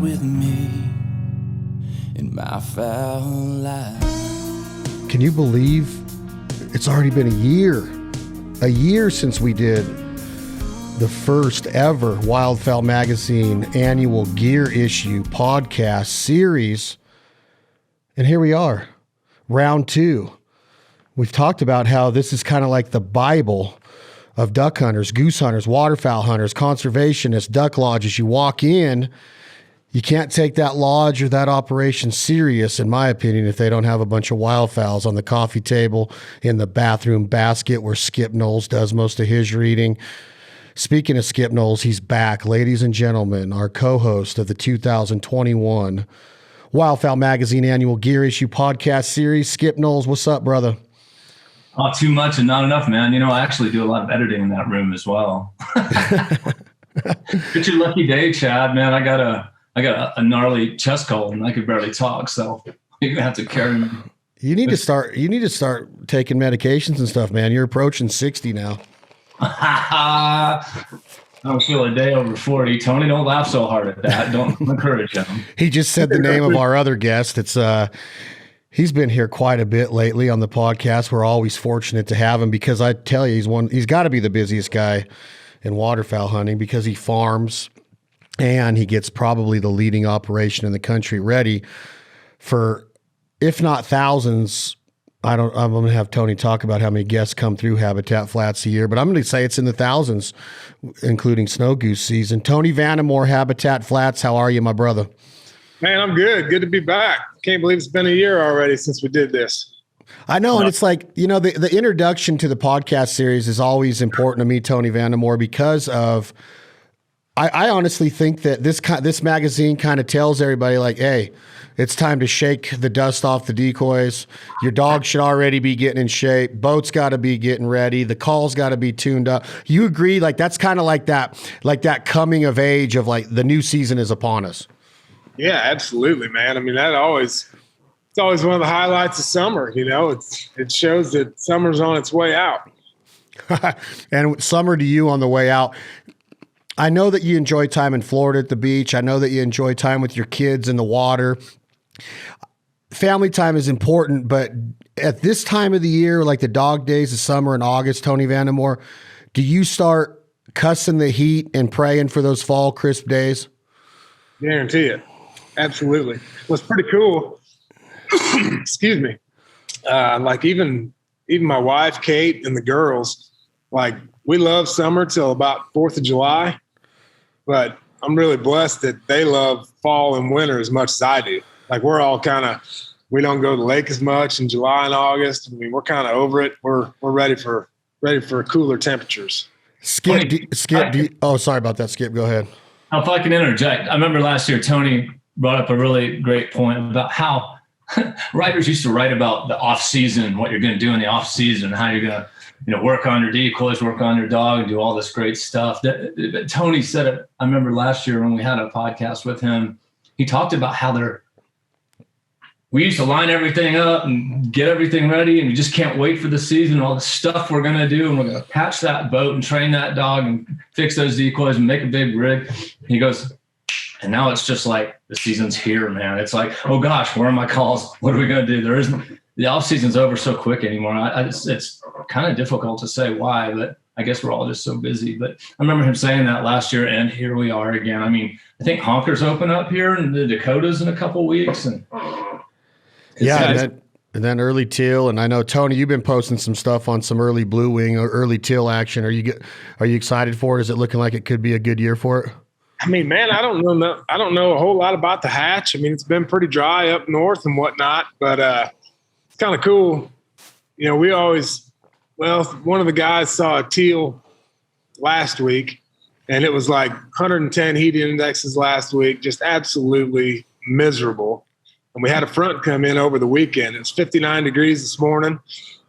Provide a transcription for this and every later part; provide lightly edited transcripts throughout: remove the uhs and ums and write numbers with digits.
ride with me in my foul life. Can you believe it's already been a year since we did the first ever Wildfowl magazine annual gear issue podcast series? And here we are, round 2. We've talked about how this is kind of like the Bible of duck hunters, goose hunters, waterfowl hunters, conservationists, duck lodges. You walk in, you can't take that lodge or that operation serious, in my opinion, if they don't have a bunch of wildfowls on the coffee table, in the bathroom basket where Skip Knowles does most of his reading. Speaking of Skip Knowles, he's back. Ladies and gentlemen, our co-host of the 2021 Wildfowl Magazine Annual Gear Issue Podcast Series, Skip Knowles. What's up, brother? Oh, too much and not enough, man. You know, I actually do a lot of editing in that room as well. It's your lucky day, Chad, man. I got a gnarly chest cold and I could barely talk, so you're gonna have to carry me. You need to start taking medications and stuff, man. You're approaching 60 now. I don't feel a day over 40. Tony, don't laugh so hard at that. Don't encourage him. He just said the name of our other guest. It's he's been here quite a bit lately on the podcast. We're always fortunate to have him because I tell you, he's got to be the busiest guy in waterfowl hunting because he farms and he gets probably the leading operation in the country ready for, if not thousands. I'm going to have Tony talk about how many guests come through Habitat Flats a year, but I'm going to say it's in the thousands, including snow goose season. Tony Vandemore, Habitat Flats. How are you, my brother? Man, I'm good. Good to be back. Can't believe it's been a year already since we did this. I know. And it's like, you know, the introduction to the podcast series is always important to me, Tony Vandemore, because of, I honestly think that this magazine kind of tells everybody like, hey, it's time to shake the dust off the decoys. Your dog should already be getting in shape. Boat's got to be getting ready. The call's got to be tuned up. You agree? Like that's kind of like that coming of age of like the new season is upon us. Yeah, absolutely, man. I mean, it's always one of the highlights of summer. You know, it shows that summer's on its way out. And summer to you on the way out. I know that you enjoy time in Florida at the beach. I know that you enjoy time with your kids in the water. Family time is important, but at this time of the year, like the dog days of summer in August, Tony Vandemore, do you start cussing the heat and praying for those fall crisp days? Guarantee it. Absolutely. Well, it's pretty cool. Excuse me. Like even my wife, Kate, and the girls, like we love summer till about 4th of July, but I'm really blessed that they love fall and winter as much as I do. Like we're all we don't go to the lake as much in July and August. I mean, we're kind of over it. We're ready for cooler temperatures. Skip, oh, sorry about that, Skip. Go ahead. If I can interject, I remember last year Tony brought up a really great point about how writers used to write about the off season, what you're going to do in the off season, how you're going to, work on your decoys, work on your dog, do all this great stuff. Tony said it. I remember last year when we had a podcast with him, he talked about how we used to line everything up and get everything ready, and we just can't wait for the season, all the stuff we're going to do, and we're going to patch that boat and train that dog and fix those decoys and make a big rig. He goes, and now it's just like the season's here, man. It's like, oh gosh, where are my calls? What are we going to do? The off season's over so quick anymore. It's kind of difficult to say why, but I guess we're all just so busy. But I remember him saying that last year, and here we are again. I mean, I think honkers open up here in the Dakotas in a couple weeks, and and then early teal. And I know, Tony, you've been posting some stuff on some early blue wing or early teal action. Are you excited for it? Is it looking like it could be a good year for it? I mean, man, I don't know a whole lot about the hatch. I mean, it's been pretty dry up north and whatnot, but it's kind of cool. You know, one of the guys saw a teal last week, and it was like 110 heat indexes last week, just absolutely miserable. And we had a front come in over the weekend. It was 59 degrees this morning,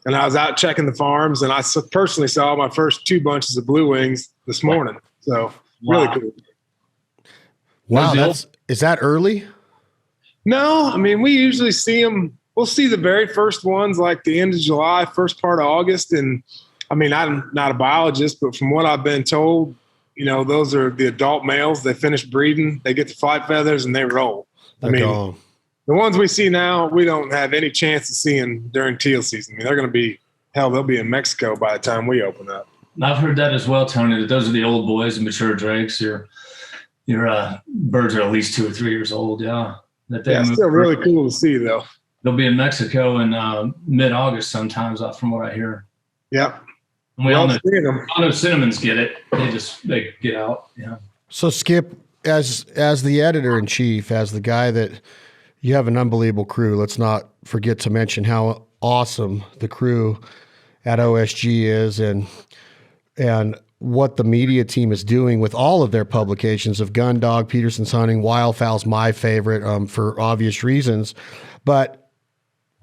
and I was out checking the farms, and I personally saw my first 2 bunches of blue wings this morning. So really cool. Wow, is that early? No, I mean, we usually see them. We'll see the very first ones like the end of July, first part of August. And I mean, I'm not a biologist, but from what I've been told, those are the adult males. They finish breeding, they get the flight feathers, and they roll. They're gone. The ones we see now, we don't have any chance of seeing during teal season. I mean, they're going to be they'll be in Mexico by the time we open up. I've heard that as well, Tony, that those are the old boys and mature drakes. Your birds are at least 2 or 3 years old. Yeah. It's still really cool to see, though. They'll be in Mexico in mid-August sometimes, from what I hear. Yep. And we all know cinnamons get it. They get out. Yeah. So Skip, as the editor-in-chief, as the guy that you have an unbelievable crew, let's not forget to mention how awesome the crew at OSG is and what the media team is doing with all of their publications of Gun Dog, Peterson's Hunting, Wildfowl's my favorite for obvious reasons. But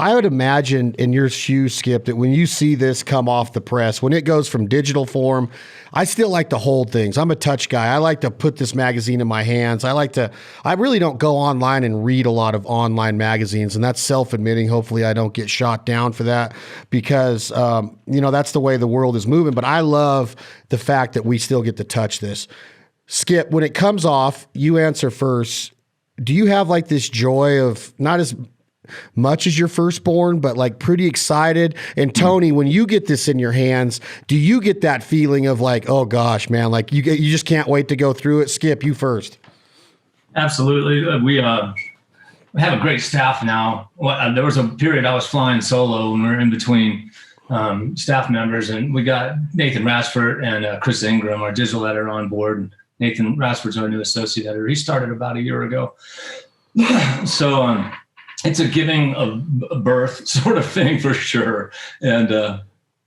I would imagine in your shoes, Skip, that when you see this come off the press, when it goes from digital form, I still like to hold things. I'm a touch guy. I like to put this magazine in my hands. I really don't go online and read a lot of online magazines, and that's self-admitting. Hopefully I don't get shot down for that because, that's the way the world is moving. But I love the fact that we still get to touch this. Skip, when it comes off, you answer first. Do you have like this joy of not as much as your firstborn, but like pretty excited? And Tony, when you get this in your hands, do you get that feeling of like, oh gosh, man, like you just can't wait to go through it? Skip, you first. Absolutely. We have a great staff now. There was a period I was flying solo when we were in between staff members, and we got Nathan Rashford and Chris Ingram, our digital editor, on board. Nathan Rashford's our new associate editor. He started about a year ago. So, it's a giving of birth sort of thing for sure. And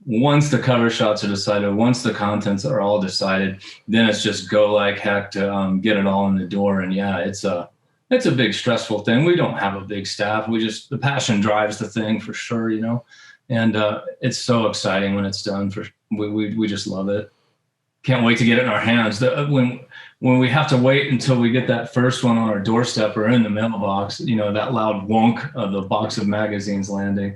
once the cover shots are decided, once the contents are all decided, then it's just go like heck to get it all in the door. And yeah, it's a big stressful thing. We don't have a big staff. The passion drives the thing for sure, and it's so exciting when it's done. We just love it. Can't wait to get it in our hands. When we have to wait until we get that first one on our doorstep or in the mailbox, that loud wonk of the box of magazines landing.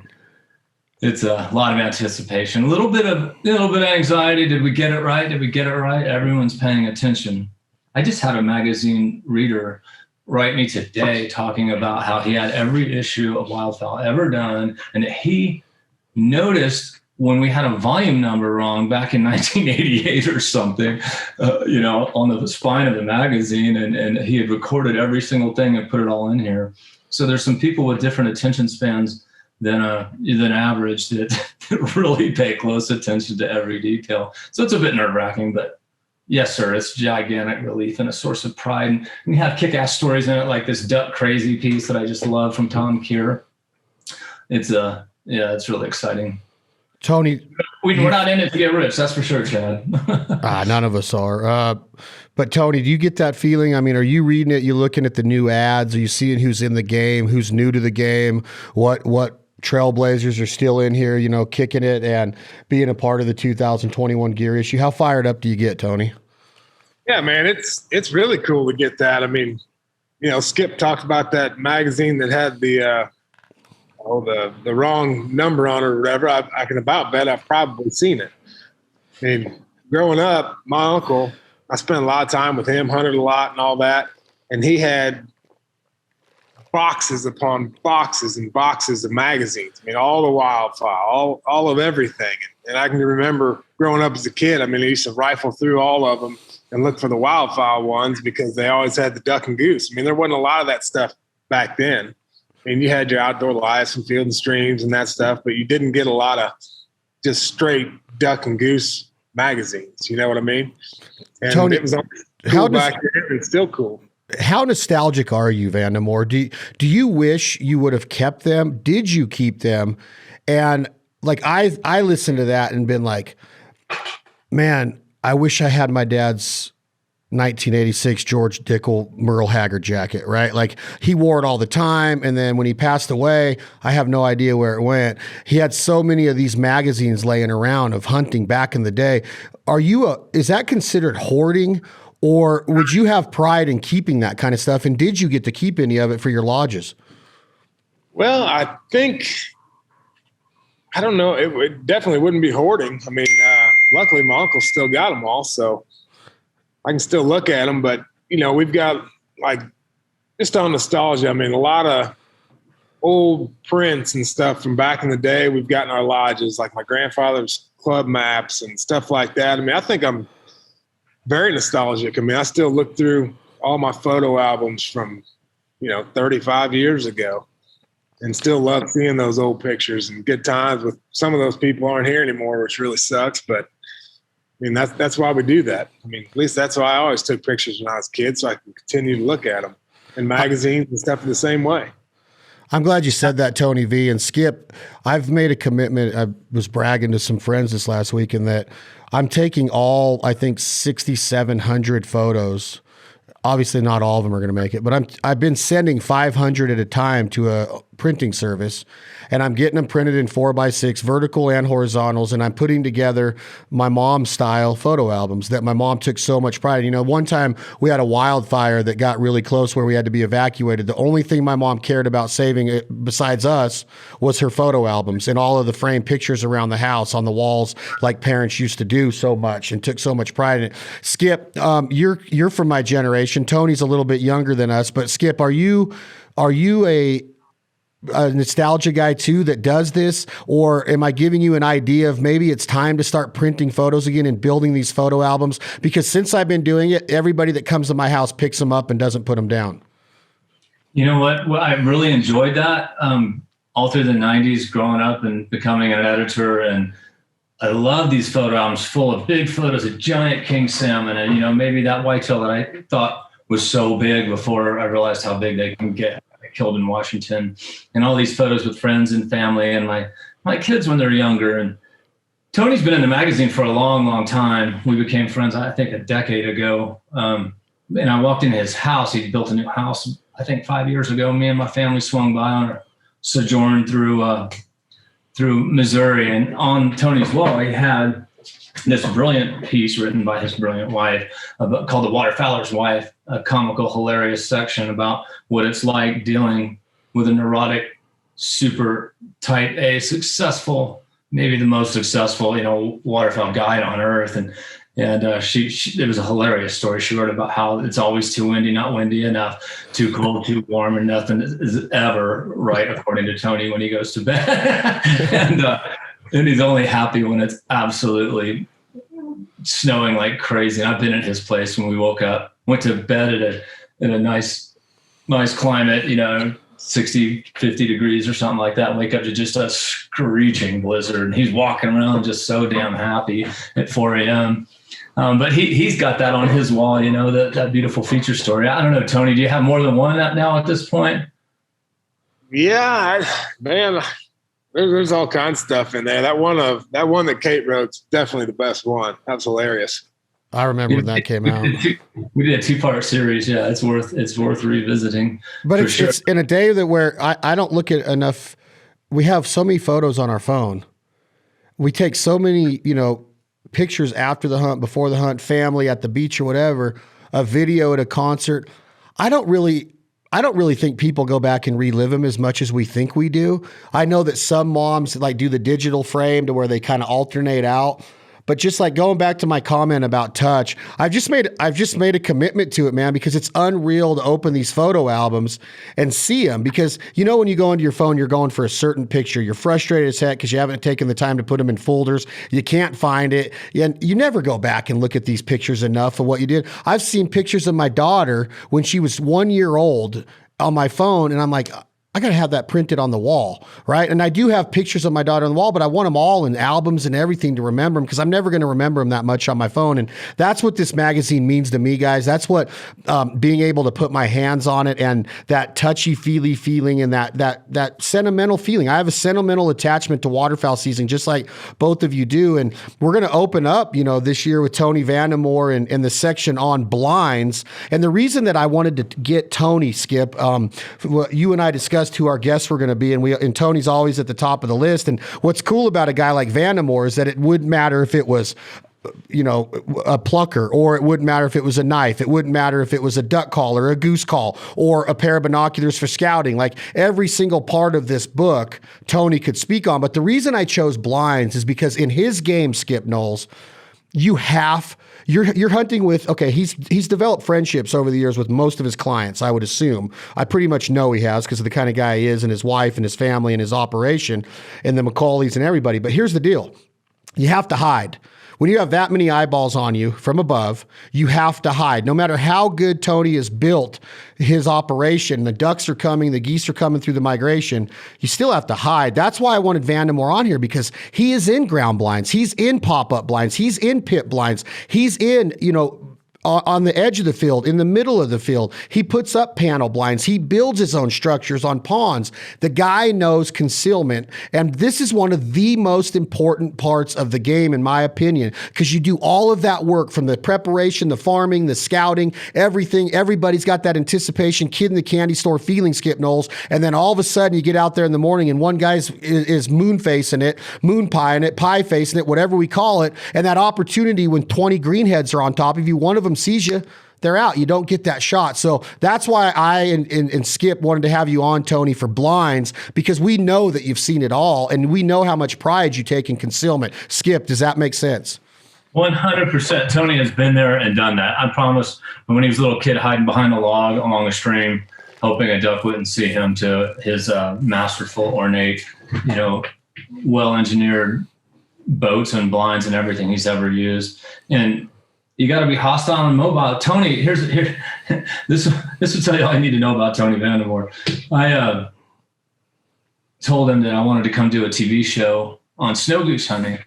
It's a lot of anticipation, a little bit of anxiety. Did we get it right? Everyone's paying attention. I just had a magazine reader write me today talking about how he had every issue of Wildfowl ever done, and that he noticed when we had a volume number wrong back in 1988 or something, on the spine of the magazine, and he had recorded every single thing and put it all in here. So there's some people with different attention spans than average that really pay close attention to every detail. So it's a bit nerve-wracking, but yes, sir, it's gigantic relief and a source of pride. And we have kick-ass stories in it, like this Duck Crazy piece that I just love from Tom Keir. It's really exciting. Tony, we're not in it to get rich, that's for sure, Chad. None of us are. But Tony, do you get that feeling? I mean, are you reading it? You looking at the new ads? Are you seeing who's in the game, who's new to the game, what trailblazers are still in here, kicking it and being a part of the 2021 gear issue? How fired up do you get, Tony? Yeah, man, it's really cool to get that. I mean, Skip talked about that magazine that had the wrong number on it or whatever. I can about bet I've probably seen it. I mean, growing up, my uncle, I spent a lot of time with him, hunted a lot and all that. And he had boxes upon boxes and boxes of magazines. I mean, all the Wildfowl, all of everything. And I can remember growing up as a kid, I mean, I used to rifle through all of them and look for the Wildfowl ones because they always had the duck and goose. I mean, there wasn't a lot of that stuff back then. I mean, you had your outdoor lives from Field and Streams and that stuff, but you didn't get a lot of just straight duck and goose magazines. You know what I mean? And Tony, it was cool back there, and still cool. How nostalgic are you, Vandemore? Do you wish you would have kept them? Did you keep them? And like I listened to that and been like, man, I wish I had my dad's 1986 George Dickel Merle Haggard jacket, right? Like he wore it all the time. And then when he passed away, I have no idea where it went. He had so many of these magazines laying around of hunting back in the day. Is that considered hoarding, or would you have pride in keeping that kind of stuff? And did you get to keep any of it for your lodges? Well, I don't know. It definitely wouldn't be hoarding. I mean, luckily my uncle still got them all. So I can still look at them, but we've got like just on nostalgia. I mean, a lot of old prints and stuff from back in the day we've got in our lodges, like my grandfather's club maps and stuff like that. I mean, I think I'm very nostalgic. I mean, I still look through all my photo albums from 35 years ago and still love seeing those old pictures and good times with some of those people aren't here anymore, which really sucks. But I mean, that's why we do that. I mean, at least that's why I always took pictures when I was a kid, so I can continue to look at them in magazines and stuff the same way. I'm glad you said that, Tony V. And Skip, I've made a commitment. I was bragging to some friends this last week in that I'm taking all, I think, 6,700 photos. Obviously, not all of them are going to make it, but I've been sending 500 at a time to a printing service, and I'm getting them printed in 4x6 vertical and horizontals, and I'm putting together my mom's style photo albums that my mom took so much pride in. One time we had a wildfire that got really close where we had to be evacuated. The only thing my mom cared about saving besides us was her photo albums and all of the framed pictures around the house on the walls, like parents used to do so much and took so much pride in it. Skip, you're from my generation. Tony's a little bit younger than us, but Skip, are you a nostalgia guy too that does this, or am I giving you an idea of maybe it's time to start printing photos again and building these photo albums? Because since I've been doing it, everybody that comes to my house picks them up and doesn't put them down. You know what? Well, I really enjoyed that all through the 90s, growing up and becoming an editor. And I love these photo albums full of big photos of giant king salmon and, maybe that whitetail that I thought was so big before I realized how big they can get. Killed in Washington, and all these photos with friends and family and my kids when they're younger. And Tony's been in the magazine for a long, long time. We became friends, I think, a decade ago. And I walked into his house. He built a new house, I think 5 years ago. Me and my family swung by on our sojourn through Missouri, and on Tony's wall, he had this brilliant piece written by his brilliant wife called The Waterfowler's Wife, a comical, hilarious section about what it's like dealing with a neurotic, super type A, successful, maybe the most successful, waterfowl guide on earth. And she it was a hilarious story. She wrote about how it's always too windy, not windy enough, too cold, too warm, and nothing is ever right, according to Tony, when he goes to bed. And he's only happy when it's absolutely snowing like crazy. And I've been at his place when we woke up, went to bed in a nice climate, 60, 50 degrees or something like that. Wake up to just a screeching blizzard. And he's walking around just so damn happy at 4 a.m. But he's got that on his wall, that beautiful feature story. I don't know, Tony, do you have more than one now at this point? Yeah, man. There's all kinds of stuff in there. That one that Kate wrote's definitely the best one. That's hilarious. I remember when that came out. We did a 2-part series. Yeah, it's worth revisiting. But it's in a day where I don't look at enough. We have so many photos on our phone. We take so many, pictures after the hunt, before the hunt, family at the beach or whatever, a video at a concert. I don't really think people go back and relive them as much as we think we do. I know that some moms do the digital frame to where they kind of alternate out. But just like going back to my comment about touch, I've just made a commitment to it, man, because it's unreal to open these photo albums and see them. Because when you go into your phone, you're going for a certain picture. You're frustrated as heck because you haven't taken the time to put them in folders. You can't find it. And you never go back and look at these pictures enough of what you did. I've seen pictures of my daughter when she was 1 year old on my phone, and I'm like, I got to have that printed on the wall, right? And I do have pictures of my daughter on the wall, but I want them all in albums and everything to remember them because I'm never going to remember them that much on my phone. And that's what this magazine means to me, guys. That's what being able to put my hands on it and that touchy-feely feeling and that sentimental feeling. I have a sentimental attachment to waterfowl season, just like both of you do. And we're going to open up, this year with Tony Vandemore and the section on blinds. And the reason that I wanted to get Tony, Skip, you and I discussed who our guests were going to be, and Tony's always at the top of the list. And what's cool about a guy like Vandemore is that it wouldn't matter if it was a plucker, or it wouldn't matter if it was a knife. It wouldn't matter if it was a duck call or a goose call or a pair of binoculars for scouting. Like every single part of this book, Tony could speak on. But the reason I chose blinds is because in his game, Skip Knowles, you're hunting with, okay, he's developed friendships over the years with most of his clients, I would assume. I pretty much know he has because of the kind of guy he is and his wife and his family and his operation and the McCauley's and everybody. But here's the deal. You have to hide. When you have that many eyeballs on you from above, you have to hide. No matter how good Tony has built his operation, the ducks are coming, the geese are coming through the migration, you still have to hide. That's why I wanted Vandemore on here, because he is in ground blinds. He's in pop-up blinds. He's in pit blinds. He's in, on the edge of the field, in the middle of the field. He puts up panel blinds. He builds his own structures on ponds. The guy knows concealment. And this is one of the most important parts of the game, in my opinion, because you do all of that work from the preparation, the farming, the scouting, everything. Everybody's got that anticipation, kid in the candy store feeling, Skip Knowles. And then all of a sudden you get out there in the morning and one guy's is moon facing it, moon pie in it, pie facing it, whatever we call it. And that opportunity when 20 greenheads are on top of you, one of them sees you, they're out. You don't get that shot. So that's why I and Skip wanted to have you on, Tony, for blinds, because we know that you've seen it all and we know how much pride you take in concealment. Skip, does that make sense? 100%. Tony has been there and done that. I promise, when he was a little kid hiding behind a log along a stream, hoping a duck wouldn't see him, to his masterful, ornate, well-engineered boats and blinds and everything he's ever used. And you got to be hostile and mobile. Tony, this will tell you all I need to know about Tony Vandemore. I told him that I wanted to come do a TV show on snow goose hunting.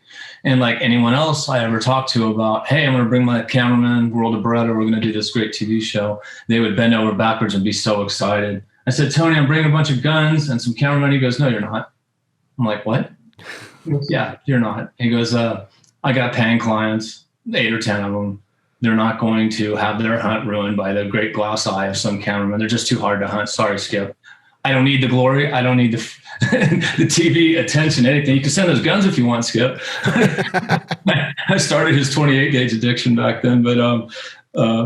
And like anyone else I ever talked to about, hey, I'm going to bring my cameraman, World of Beretta, we're going to do this great TV show, they would bend over backwards and be so excited. I said, Tony, I'm bringing a bunch of guns and some cameramen. He goes, no, you're not. I'm like, what? Yeah, you're not. He goes, I got paying clients, 8 or 10 of them. They're not going to have their hunt ruined by the great glass eye of some cameraman. They're just too hard to hunt. Sorry, Skip. I don't need the glory. I don't need the TV attention, anything. You can send those guns if you want, Skip. I started his 28 gauge addiction back then, but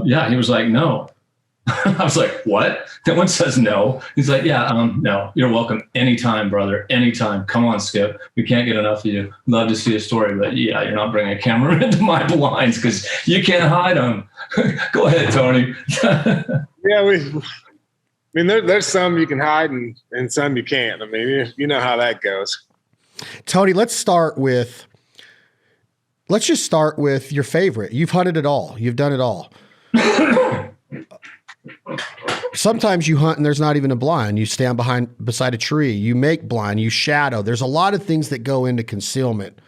yeah, he was like, no. I was like, what? No one says no. He's like, yeah, no, you're welcome anytime, brother, anytime. Come on, Skip. We can't get enough of you. Love to see a story, but yeah, you're not bringing a camera into my blinds because you can't hide them. Go ahead, Tony. Yeah, there's some you can hide and some you can't. I mean, you know how that goes. Tony, let's just start with your favorite. You've hunted it all. You've done it all. Sometimes you hunt and there's not even a blind. You stand beside a tree. You make blind. You shadow. There's a lot of things that go into concealment.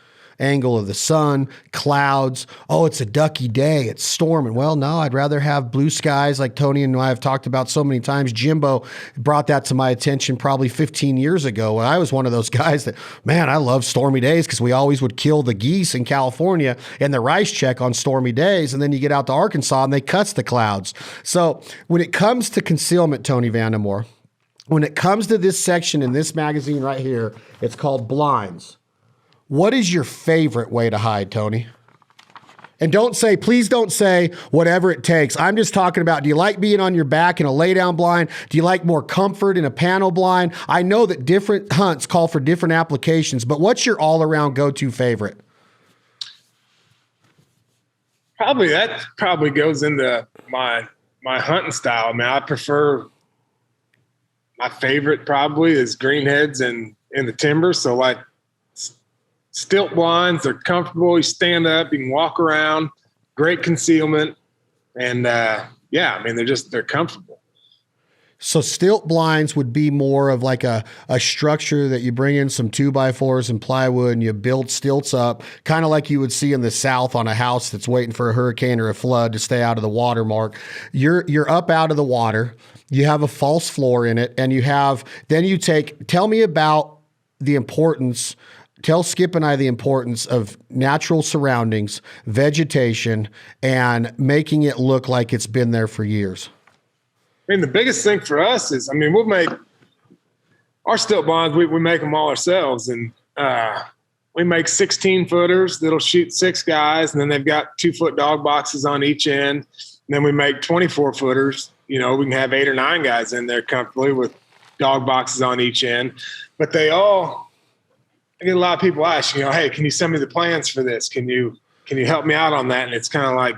Angle of the sun, clouds. Oh, it's a ducky day. It's storming. Well, no, I'd rather have blue skies like Tony and I have talked about so many times. Jimbo brought that to my attention probably 15 years ago. I was one of those guys that, man, I love stormy days because we always would kill the geese in California and the rice check on stormy days. And then you get out to Arkansas and they cuts the clouds. So when it comes to concealment, Tony Vandemore, when it comes to this section in this magazine right here, it's called blinds. What is your favorite way to hide, Tony? And please don't say whatever it takes. I'm just talking about, do you like being on your back in a lay down blind? Do you like more comfort in a panel blind? I know that different hunts call for different applications, but what's your all around go-to favorite? That probably goes into my hunting style. I mean, I prefer, my favorite probably is greenheads and in the timber. So like, stilt blinds, they're comfortable. You stand up, you can walk around, great concealment. And yeah, I mean, they're comfortable. So stilt blinds would be more of like a structure that you bring in some 2x4s and plywood and you build stilts up, kind of like you would see in the South on a house that's waiting for a hurricane or a flood to stay out of the watermark. You're up out of the water. You have a false floor in it, and tell me about the importance. Tell Skip and I the importance of natural surroundings, vegetation, and making it look like it's been there for years. I mean, the biggest thing for us is, we'll make our stilt blinds, we make them all ourselves. And we make 16 footers that'll shoot 6 guys. And then they've got 2-foot dog boxes on each end. And then we make 24 footers. We can have 8 or 9 guys in there comfortably with dog boxes on each end. But I get a lot of people ask, hey, can you send me the plans for this? Can you can you help me out on that? And it's kind of like,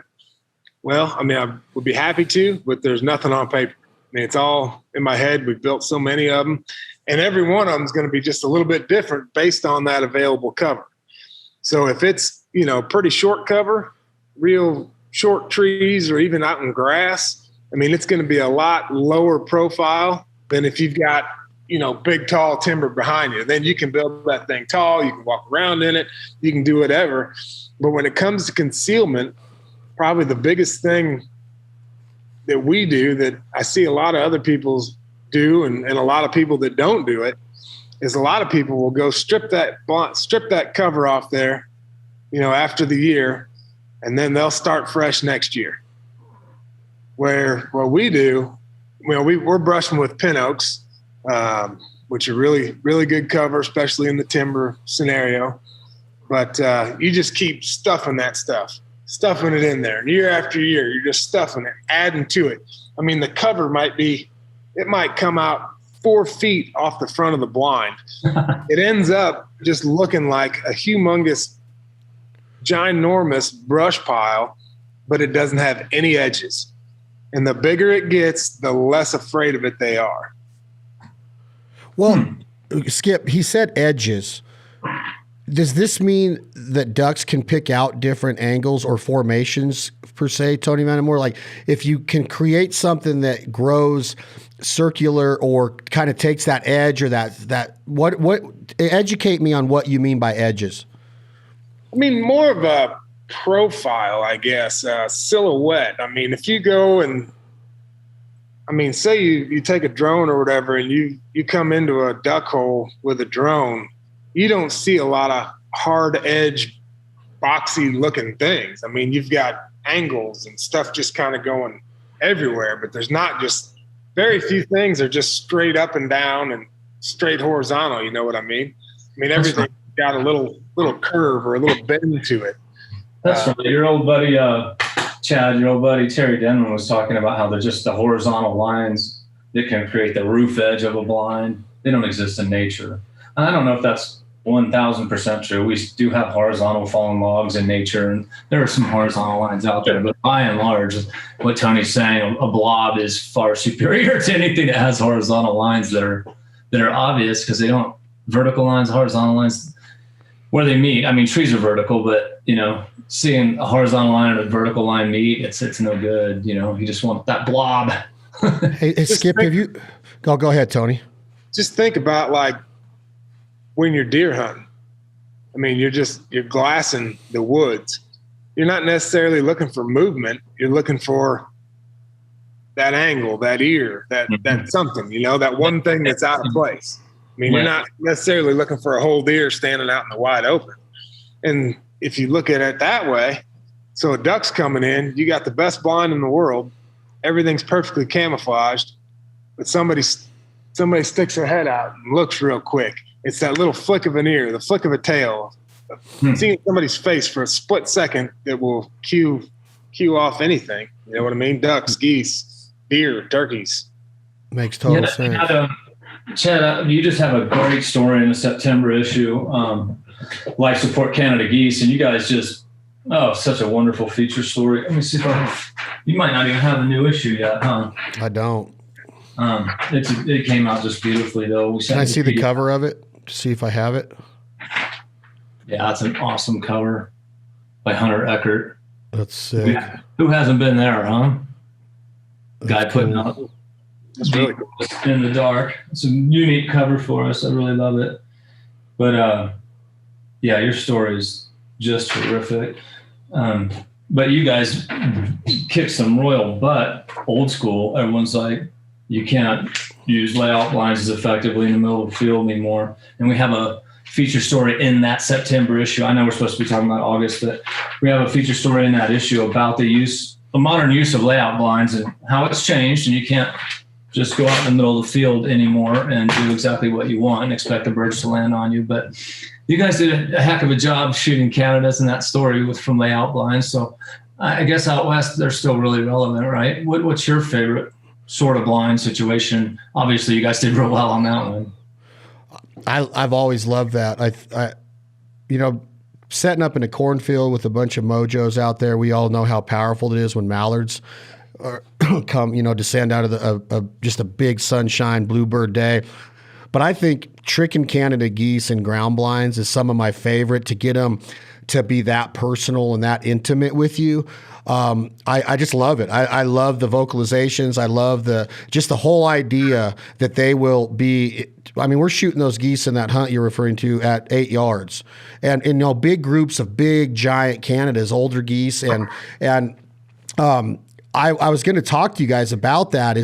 well, I mean, I would be happy to, but there's nothing on paper. I mean, it's all in my head. We've built so many of them, and every one of them is going to be just a little bit different based on that available cover. So if it's, pretty short cover, real short trees, or even out in grass, I mean, it's going to be a lot lower profile than if you've got, big, tall timber behind you. Then you can build that thing tall. You can walk around in it. You can do whatever. But when it comes to concealment, probably the biggest thing that we do that I see a lot of other people do, and a lot of people that don't do it, is a lot of people will go strip that cover off there, after the year, and then they'll start fresh next year. Where what we do, we're brushing with pin oaks, which are really, really good cover, especially in the timber scenario. But you just keep stuffing it in there. And year after year, you're just stuffing it, adding to it. I mean, the cover might come out 4 feet off the front of the blind. It ends up just looking like a humongous, ginormous brush pile, but it doesn't have any edges. And the bigger it gets, the less afraid of it they are. Well, Skip, he said edges. Does this mean that ducks can pick out different angles or formations per se, Tony Vandemore? Like if you can create something that grows circular or kind of takes that edge or that what educate me on what you mean by edges. I mean, more of a profile, I guess, silhouette. I mean, if you go and, say you take a drone or whatever and you come into a duck hole with a drone, you don't see a lot of hard edge, boxy looking things. I mean, you've got angles and stuff just kind of going everywhere, but there's not just very few things are just straight up and down and straight horizontal. You know what I mean? I mean, everything's got a little curve or a little bend to it. That's right. Your old buddy, Chad, your old buddy Terry Denman was talking about how they're just the horizontal lines that can create the roof edge of a blind. They don't exist in nature. And I don't know if that's 1,000% true. We do have horizontal fallen logs in nature, and there are some horizontal lines out there. But by and large, what Tony's saying, a blob is far superior to anything that has horizontal lines that are obvious, because they don't vertical lines, horizontal lines, where they meet. I mean, trees are vertical, but seeing a horizontal line and a vertical line meet, it's no good. You just want that blob. Hey, Skip, have you? Go ahead, Tony. Just think about like when you're deer hunting. I mean, you're glassing the woods. You're not necessarily looking for movement. You're looking for that angle, that ear, that something, that one thing that's out of place. I mean, you're not necessarily looking for a whole deer standing out in the wide open. And if you look at it that way, so a duck's coming in, you got the best blind in the world, everything's perfectly camouflaged, but somebody sticks their head out and looks real quick. It's that little flick of an ear, the flick of a tail, seeing somebody's face for a split second that will cue off anything. You know what I mean? Ducks, geese, deer, turkeys. Makes total sense. Chad, you just have a great story in the September issue, Life Support Canada Geese, and you guys such a wonderful feature story. Let me see if you might not even have a new issue yet, huh? I don't. It came out just beautifully, though. Can I see the cover of it to see if I have it? Yeah, it's an awesome cover by Hunter Eckert. That's sick. Who hasn't been there, huh? Guy putting out That's really cool. In the dark. It's a unique cover for us. I really love it. But your story is just terrific. But you guys kick some royal butt, old school. Everyone's like, you can't use layout blinds as effectively in the middle of the field anymore. And we have a feature story in that September issue. I know we're supposed to be talking about August, but we have a feature story in that issue about the modern use of layout blinds and how it's changed. And you can't just go out in the middle of the field anymore and do exactly what you want and expect the birds to land on you. But you guys did a heck of a job shooting Canadas in that story from layout blinds. So I guess out west, they're still really relevant, right? What's your favorite sort of blind situation? Obviously, you guys did real well on that one. I've always loved that. setting up in a cornfield with a bunch of mojos out there. We all know how powerful it is when mallards come, descend out of just a big sunshine bluebird day. But I think tricking Canada geese in ground blinds is some of my favorite, to get them to be that personal and that intimate with you. I just love it. I love the vocalizations. I love the whole idea that they will be. I mean, we're shooting those geese in that hunt you're referring to at 8 yards, and big groups of big giant Canadas, older geese, and I was going to talk to you guys about that,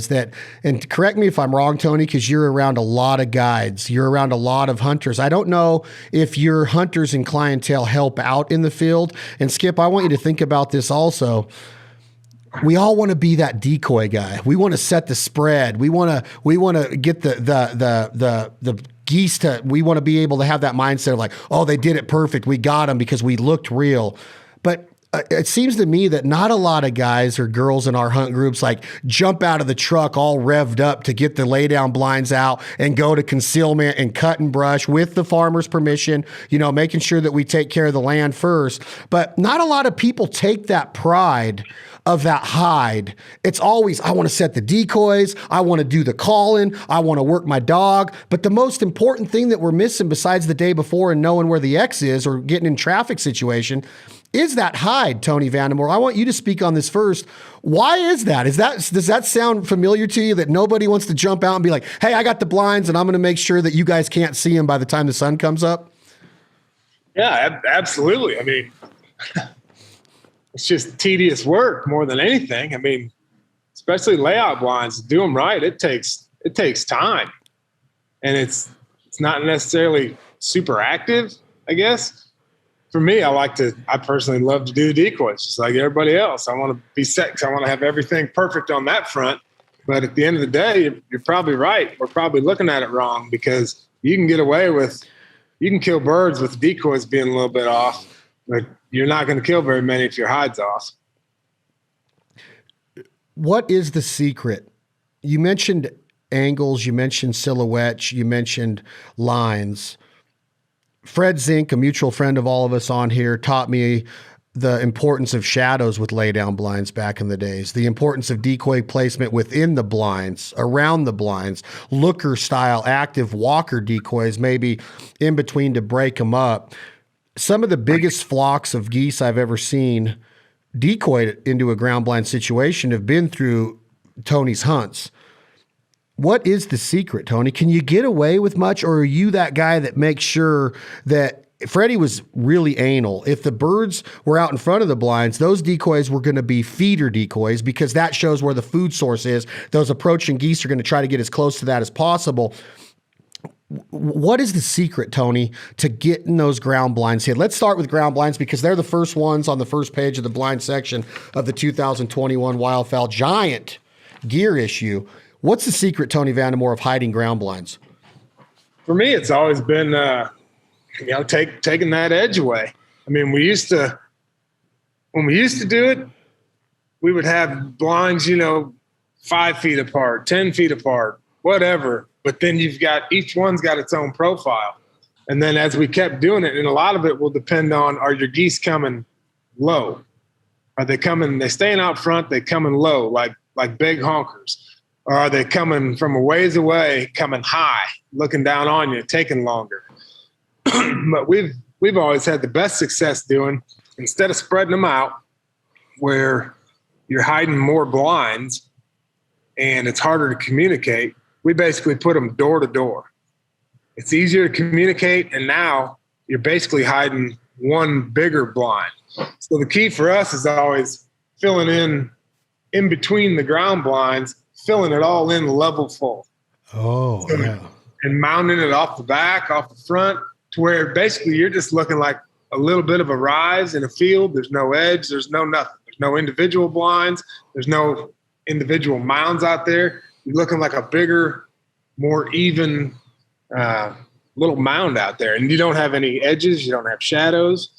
and correct me if I'm wrong, Tony, because you're around a lot of guides. You're around a lot of hunters. I don't know if your hunters and clientele help out in the field. And Skip, I want you to think about this also. We all want to be that decoy guy. We want to set the spread. We want to get the geese to, we want to be able to have that mindset of like, oh, they did it perfect. We got them because we looked real. But it seems to me that not a lot of guys or girls in our hunt groups like jump out of the truck all revved up to get the lay down blinds out and go to concealment and cut and brush with the farmer's permission, making sure that we take care of the land first. But not a lot of people take that pride of that hide. It's always, I want to set the decoys. I want to do the calling. I want to work my dog. But the most important thing that we're missing besides the day before and knowing where the X is or getting in traffic situation is that hide, Tony Vandemore. I want you to speak on this first. Why is that? Does that sound familiar to you, that nobody wants to jump out and be like, hey, I got the blinds and I'm going to make sure that you guys can't see them by the time the sun comes up? Yeah, absolutely. I mean, it's just tedious work more than anything. I mean, especially layout blinds, to do them right, it takes time. And it's not necessarily super active, I guess. For me, I personally love to do decoys just like everybody else. I want to be set because I want to have everything perfect on that front. But at the end of the day, you're probably right. We're probably looking at it wrong, because you can kill birds with decoys being a little bit off, but you're not going to kill very many if your hide's off. What is the secret? You mentioned angles, you mentioned silhouettes, you mentioned lines. Fred Zink, a mutual friend of all of us on here, taught me the importance of shadows with laydown blinds back in the days, the importance of decoy placement within the blinds, around the blinds, looker style, active walker decoys, maybe in between to break them up. Some of the biggest flocks of geese I've ever seen decoyed into a ground blind situation have been through Tony's hunts. What is the secret, Tony? Can you get away with much, or are you that guy that makes sure that Freddie was really anal? If the birds were out in front of the blinds, those decoys were going to be feeder decoys, because that shows where the food source is. Those approaching geese are going to try to get as close to that as possible. What is the secret, Tony, to getting those ground blinds hit? Let's start with ground blinds, because they're the first ones on the first page of the blind section of the 2021 Wildfowl Giant Gear issue. What's the secret, Tony Vandemore, of hiding ground blinds? For me, it's always been, taking that edge away. I mean, when we used to do it, we would have blinds, 5 feet apart, 10 feet apart, whatever. But then each one's got its own profile. And then as we kept doing it, and a lot of it will depend on, are your geese coming low? Are they staying out front? They coming low, like big honkers? Or are they coming from a ways away, coming high, looking down on you, taking longer? But we've always had the best success doing, instead of spreading them out where you're hiding more blinds and it's harder to communicate, we basically put them door to door. It's easier to communicate, and now you're basically hiding one bigger blind. So the key for us is always filling in between the ground blinds, filling it all in level full. Oh, so, yeah. And mounting it off the back, off the front, to where basically you're just looking like a little bit of a rise in a field. There's no edge. There's no nothing. There's no individual blinds. There's no individual mounds out there. You're looking like a bigger, more even little mound out there. And you don't have any edges. You don't have shadows.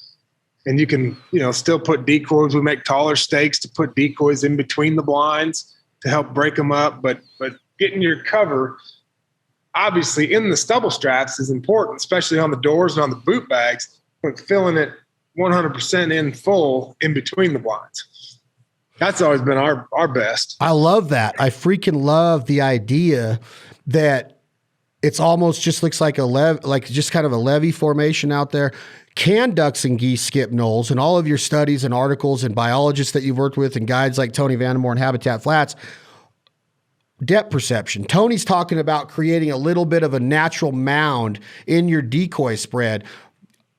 And you can, still put decoys. We make taller stakes to put decoys in between the blinds to help break them up. But getting your cover, obviously, in the stubble straps is important, especially on the doors and on the boot bags. But filling it 100% in full in between the blinds. That's always been our best. I love that. I freaking love the idea that it's almost just looks like just kind of a levee formation out there. Can ducks and geese skip knolls? And all of your studies and articles and biologists that you've worked with and guides like Tony Vandemore and Habitat Flats, depth perception. Tony's talking about creating a little bit of a natural mound in your decoy spread.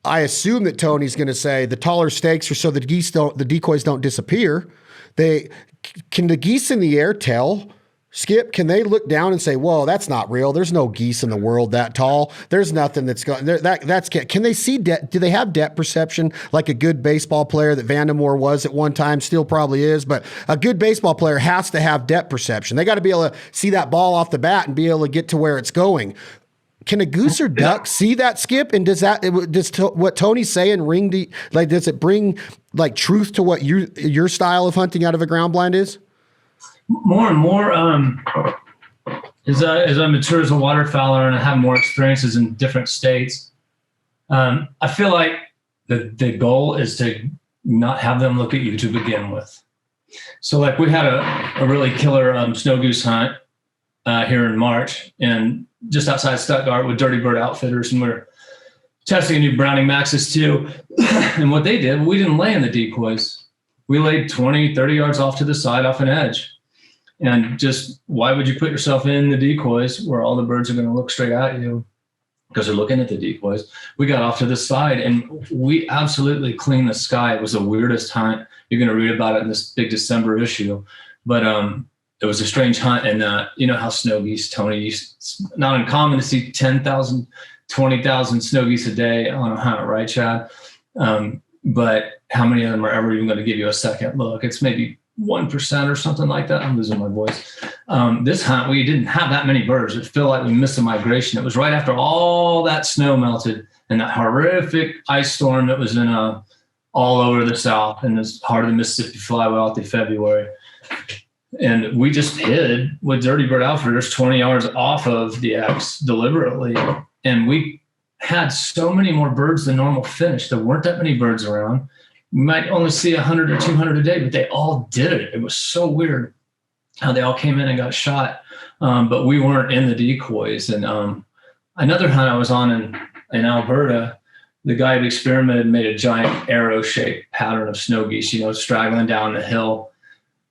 I assume that Tony's going to say the taller stakes are so the decoys don't disappear. Can the geese in the air tell? Skip, can they look down and say, "Whoa, that's not real. There's no geese in the world that tall. There's nothing that's going." Can they see depth? Do they have depth perception like a good baseball player that Vandemore was at one time, still probably is? But a good baseball player has to have depth perception. They got to be able to see that ball off the bat and be able to get to where it's going. Can a goose or duck see that, Skip? And does what Tony's saying does it bring like truth to what your style of hunting out of a ground blind is? More and more, as I mature as a waterfowler and I have more experiences in different states, I feel like the goal is to not have them look at you to begin with. So like we had a really killer snow goose hunt here in March and just outside Stuttgart with Dirty Bird Outfitters, and we're testing a new Browning Maxus too. And what they did, we didn't lay in the decoys. We laid 20, 30 yards off to the side off an edge. And just why would you put yourself in the decoys where all the birds are going to look straight at you because they're looking at the decoys? We got off to the side and we absolutely cleaned the sky. It was the weirdest hunt. You're going to read about it in this big December issue. But it was a strange hunt. And you know how snow geese, Tony, it's not uncommon to see 10,000, 20,000 snow geese a day on a hunt, right, Chad? But how many of them are ever even going to give you a second look? It's maybe 1% or something like that. I'm losing my voice. This hunt, we didn't have that many birds. It felt like we missed a migration. It was right after all that snow melted and that horrific ice storm that was in all over the South and this heart of the Mississippi flyway out in February. And we just hid with Dirty Bird Outfitters 20 yards off of the X deliberately. And we had so many more birds than normal finished. There weren't that many birds around. You might only see 100 or 200 a day, but they all did it. It was so weird how they all came in and got shot. But we weren't in the decoys. And another hunt I was on in Alberta, the guy who experimented made a giant arrow-shaped pattern of snow geese, straggling down the hill.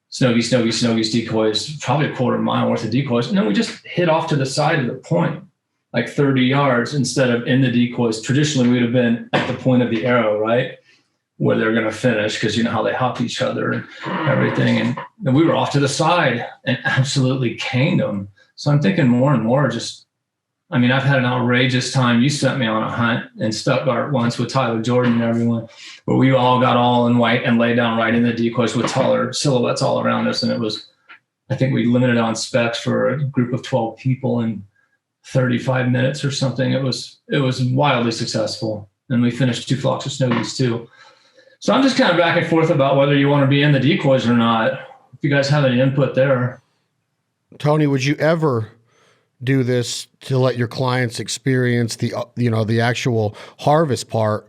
Snow geese decoys, probably a quarter mile worth of decoys. And then we just hit off to the side of the point, like 30 yards instead of in the decoys. Traditionally, we'd have been at the point of the arrow, right? Where they're going to finish because you know how they hop each other and everything. And we were off to the side and absolutely caned them. So I'm thinking more and more I've had an outrageous time. You sent me on a hunt in Stuttgart once with Tyler Jordan and everyone, where we all got all in white and laid down right in the decoys with taller silhouettes all around us. And it was, I think we limited on specs for a group of 12 people in 35 minutes or something. It was wildly successful. And we finished 2 flocks of snow geese too. So I'm just kind of back and forth about whether you want to be in the decoys or not. If you guys have any input there. Tony, would you ever do this to let your clients experience the actual harvest part,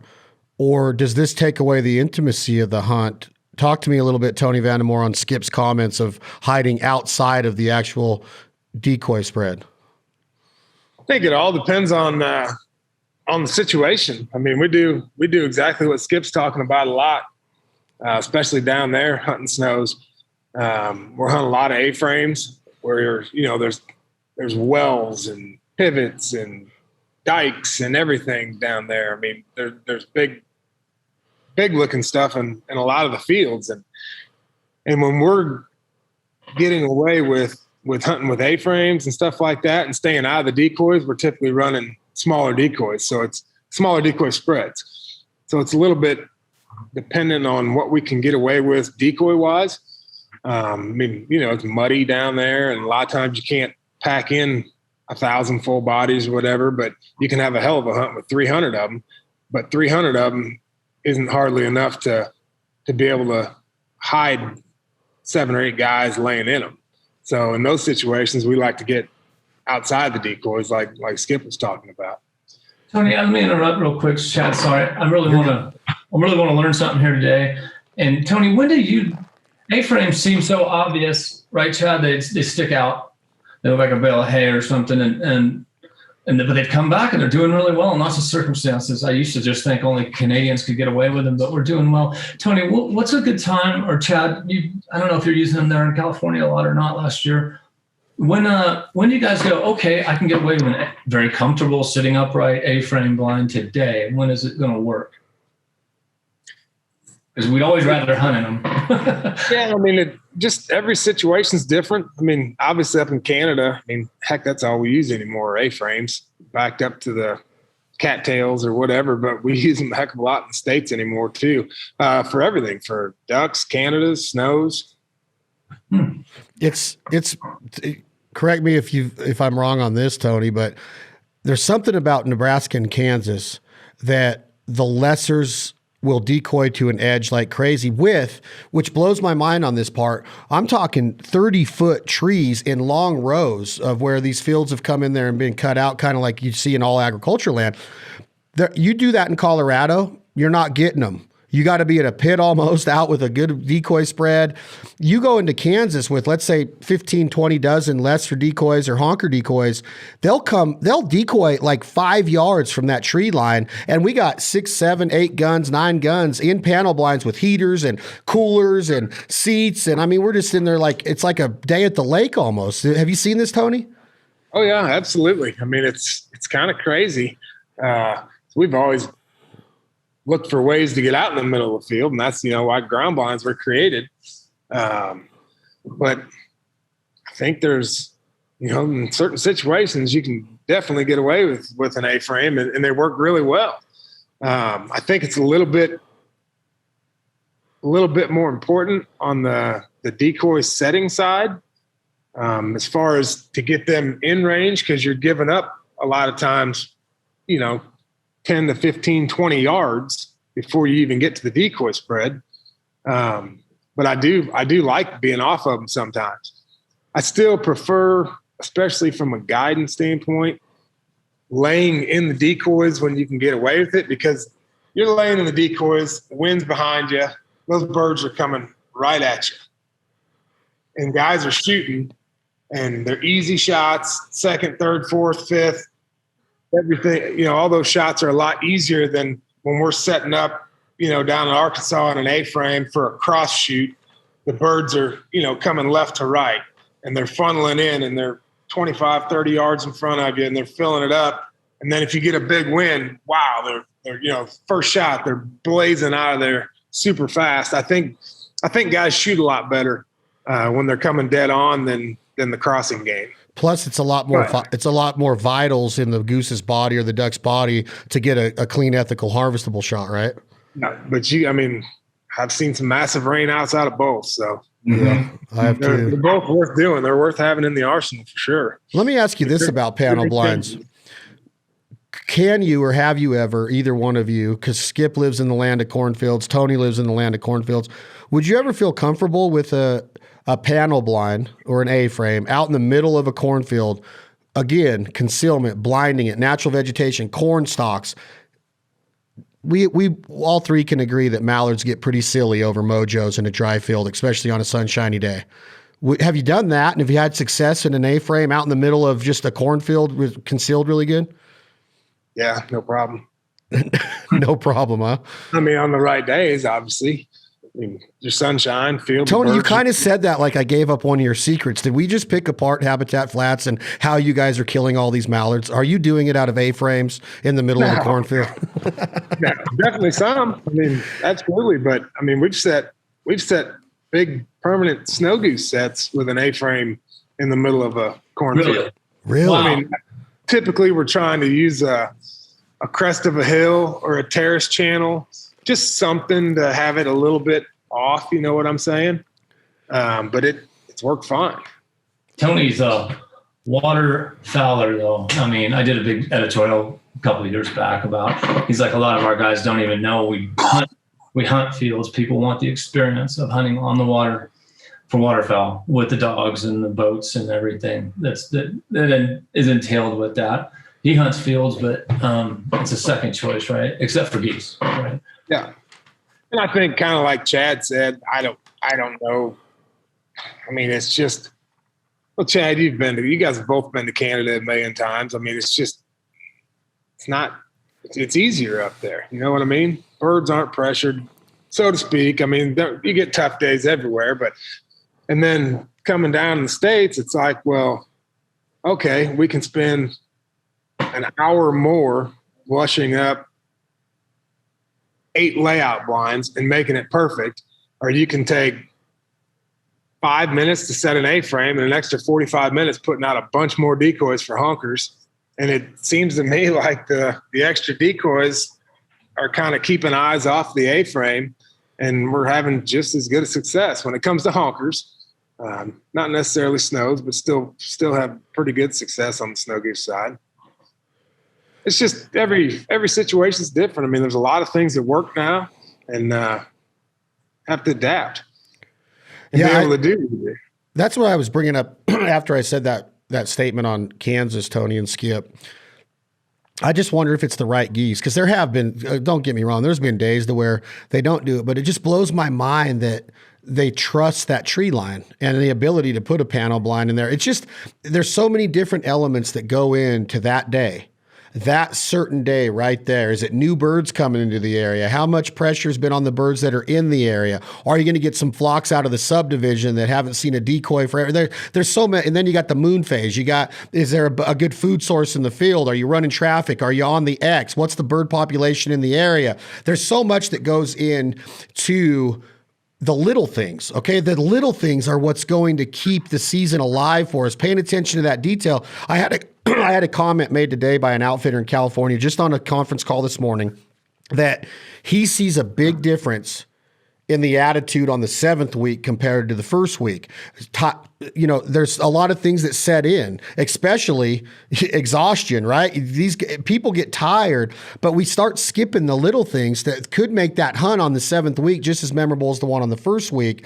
or does this take away the intimacy of the hunt? Talk to me a little bit, Tony Vandemore, on Skip's comments of hiding outside of the actual decoy spread. I think it all depends on the situation. I mean, we do exactly what Skip's talking about a lot, especially down there hunting snows. We're hunting a lot of A-frames where there's wells and pivots and dikes and everything down there. I mean, there's big looking stuff in a lot of the fields. And when we're getting away with hunting with A-frames and stuff like that and staying out of the decoys, we're typically running smaller decoys. So it's smaller decoy spreads. So it's a little bit dependent on what we can get away with decoy wise. It's muddy down there and a lot of times you can't pack in 1,000 full bodies or whatever, but you can have a hell of a hunt with 300 of them, but 300 of them isn't hardly enough to be able to hide 7 or 8 guys laying in them. So in those situations, we like to get outside the decoys like Skip was talking about. Tony, let me interrupt real quick, Chad. Sorry. I really want really want to learn something here today. And Tony, when do you, A-frames seem so obvious, right, Chad? They stick out. They look like a bale of hay or something. But they've come back and they're doing really well in lots of circumstances. I used to just think only Canadians could get away with them, but we're doing well. Tony, what's a good time, or Chad, I don't know if you're using them there in California a lot or not last year. When do you guys go, okay, I can get away with a very comfortable sitting upright A-frame blind today? When is it going to work? Because we'd always rather hunt in them. Yeah, I mean, just every situation's different. I mean, obviously up in Canada, I mean, heck, that's all we use anymore, A-frames, backed up to the cattails or whatever, but we use them a heck of a lot in the States anymore too, for everything, for ducks, Canadas, snows. It's correct me if I'm wrong on this, Tony, but there's something about Nebraska and Kansas that the lessers will decoy to an edge like crazy which blows my mind on this part. I'm talking 30-foot trees in long rows of where these fields have come in there and been cut out, kind of like you see in all agriculture land. You do that in Colorado, you're not getting them. You got to be at a pit almost out with a good decoy spread. You go into Kansas with, let's say, 15, 20 dozen lesser decoys or honker decoys. They'll decoy like 5 yards from that tree line. And we got 6, 7, 8 guns, 9 guns in panel blinds with heaters and coolers and seats. And I mean, we're just in there like, it's like a day at the lake almost. Have you seen this, Tony? Oh yeah, absolutely. I mean, it's kind of crazy. We've always look for ways to get out in the middle of the field. And that's, why ground blinds were created. But I think there's, in certain situations, you can definitely get away with an A-frame and they work really well. I think it's a little bit more important on the decoy setting side, as far as to get them in range, because you're giving up a lot of times, 10 to 15, 20 yards before you even get to the decoy spread. But I do like being off of them sometimes. I still prefer, especially from a guidance standpoint, laying in the decoys when you can get away with it, because you're laying in the decoys, the wind's behind you, those birds are coming right at you. And guys are shooting, and they're easy shots, second, third, fourth, fifth. Everything, all those shots are a lot easier than when we're setting up, down in Arkansas in an A-frame for a cross shoot. The birds are, coming left to right, and they're funneling in, and they're 25, 30 yards in front of you, and they're filling it up. And then if you get a big wind, wow, they're first shot, they're blazing out of there super fast. I think guys shoot a lot better when they're coming dead on than the crossing game. Plus, it's a lot more. Right. It's a lot more vitals in the goose's body or the duck's body to get a clean, ethical, harvestable shot, right? No, but I've seen some massive rain outside of both. So yeah, I have they're too. both worth doing. They're worth having in the arsenal for sure. Let me ask you this about panel blinds. Can you or have you ever, either one of you, because Skip lives in the land of cornfields, Tony lives in the land of cornfields, would you ever feel comfortable with a panel blind or an A-frame out in the middle of a cornfield? Again, concealment, blinding it, natural vegetation, corn stalks. We all three can agree that mallards get pretty silly over mojos in a dry field, especially on a sunshiny day. Have you done that? And have you had success in an A-frame out in the middle of just a cornfield concealed really good? Yeah, no problem. No problem, huh? I mean, on the right days, obviously. I mean, your sunshine, field. Tony, you kind of said that like I gave up one of your secrets. Did we just pick apart Habitat Flats and how you guys are killing all these mallards? Are you doing it out of A-frames in the middle of the cornfield? Yeah, definitely some. I mean, absolutely. But I mean, we've set big permanent snow goose sets with an A-frame in the middle of a cornfield. Really? Wow. I mean, typically we're trying to use a crest of a hill or a terrace channel, just something to have it a little bit off, you know what I'm saying? But it's worked fine. Tony's a waterfowler, though. I mean, I did a big editorial a couple of years back about, he's like, a lot of our guys don't even know we hunt fields. People want the experience of hunting on the water for waterfowl with the dogs and the boats and everything that is entailed with that. He hunts fields, but it's a second choice, right? Except for geese, right? Yeah. And I think kind of like Chad said, I don't know. I mean, it's just, well, Chad, you guys have both been to Canada a million times. I mean, it's easier up there. You know what I mean? Birds aren't pressured, so to speak. I mean, you get tough days everywhere, and then coming down in the States, it's like, well, okay, we can spend an hour more washing up 8 layout blinds and making it perfect, or you can take 5 minutes to set an A-frame and an extra 45 minutes putting out a bunch more decoys for honkers. And it seems to me like the extra decoys are kind of keeping eyes off the A-frame, and we're having just as good a success when it comes to honkers. Not necessarily snows, but still have pretty good success on the snow goose side. It's just every situation is different. I mean, there's a lot of things that work now, and have to adapt and be able to do. That's what I was bringing up after I said that statement on Kansas, Tony and Skip. I just wonder if it's the right geese, because there have been, don't get me wrong, there's been days to where they don't do it, but it just blows my mind that they trust that tree line and the ability to put a panel blind in there. It's just, there's so many different elements that go into that day. That certain day right there. Is it new birds coming into the area? How much pressure has been on the birds that are in the area? Are you going to get some flocks out of the subdivision that haven't seen a decoy forever? There's so many. And then you got the moon phase. Is there a good food source in the field? Are you running traffic? Are you on the X? What's the bird population in the area? There's so much that goes into the little things, okay? The little things are what's going to keep the season alive for us. Paying attention to that detail. I had a comment made today by an outfitter in California, just on a conference call this morning, that he sees a big difference in the attitude on the 7th week compared to the first week. You know, there's a lot of things that set in, especially exhaustion, right? These people get tired, but we start skipping the little things that could make that hunt on the 7th week just as memorable as the one on the first week.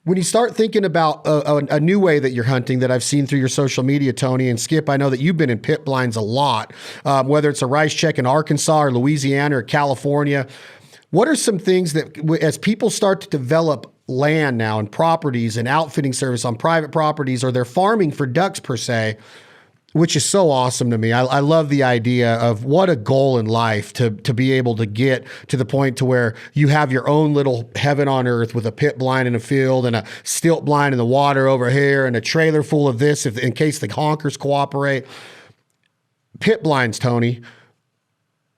When you start thinking about a new way that you're hunting that I've seen through your social media, Tony and Skip, I know that you've been in pit blinds a lot, whether it's a rice check in Arkansas or Louisiana or California. What are some things that, as people start to develop land now and properties and outfitting service on private properties, or they're farming for ducks per se, which is so awesome to me. I love the idea of what a goal in life to be able to get to the point to where you have your own little heaven on earth with a pit blind in a field and a stilt blind in the water over here and a trailer full of this in case the honkers cooperate. Pit blinds, Tony.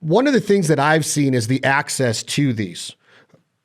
One of the things that I've seen is the access to these.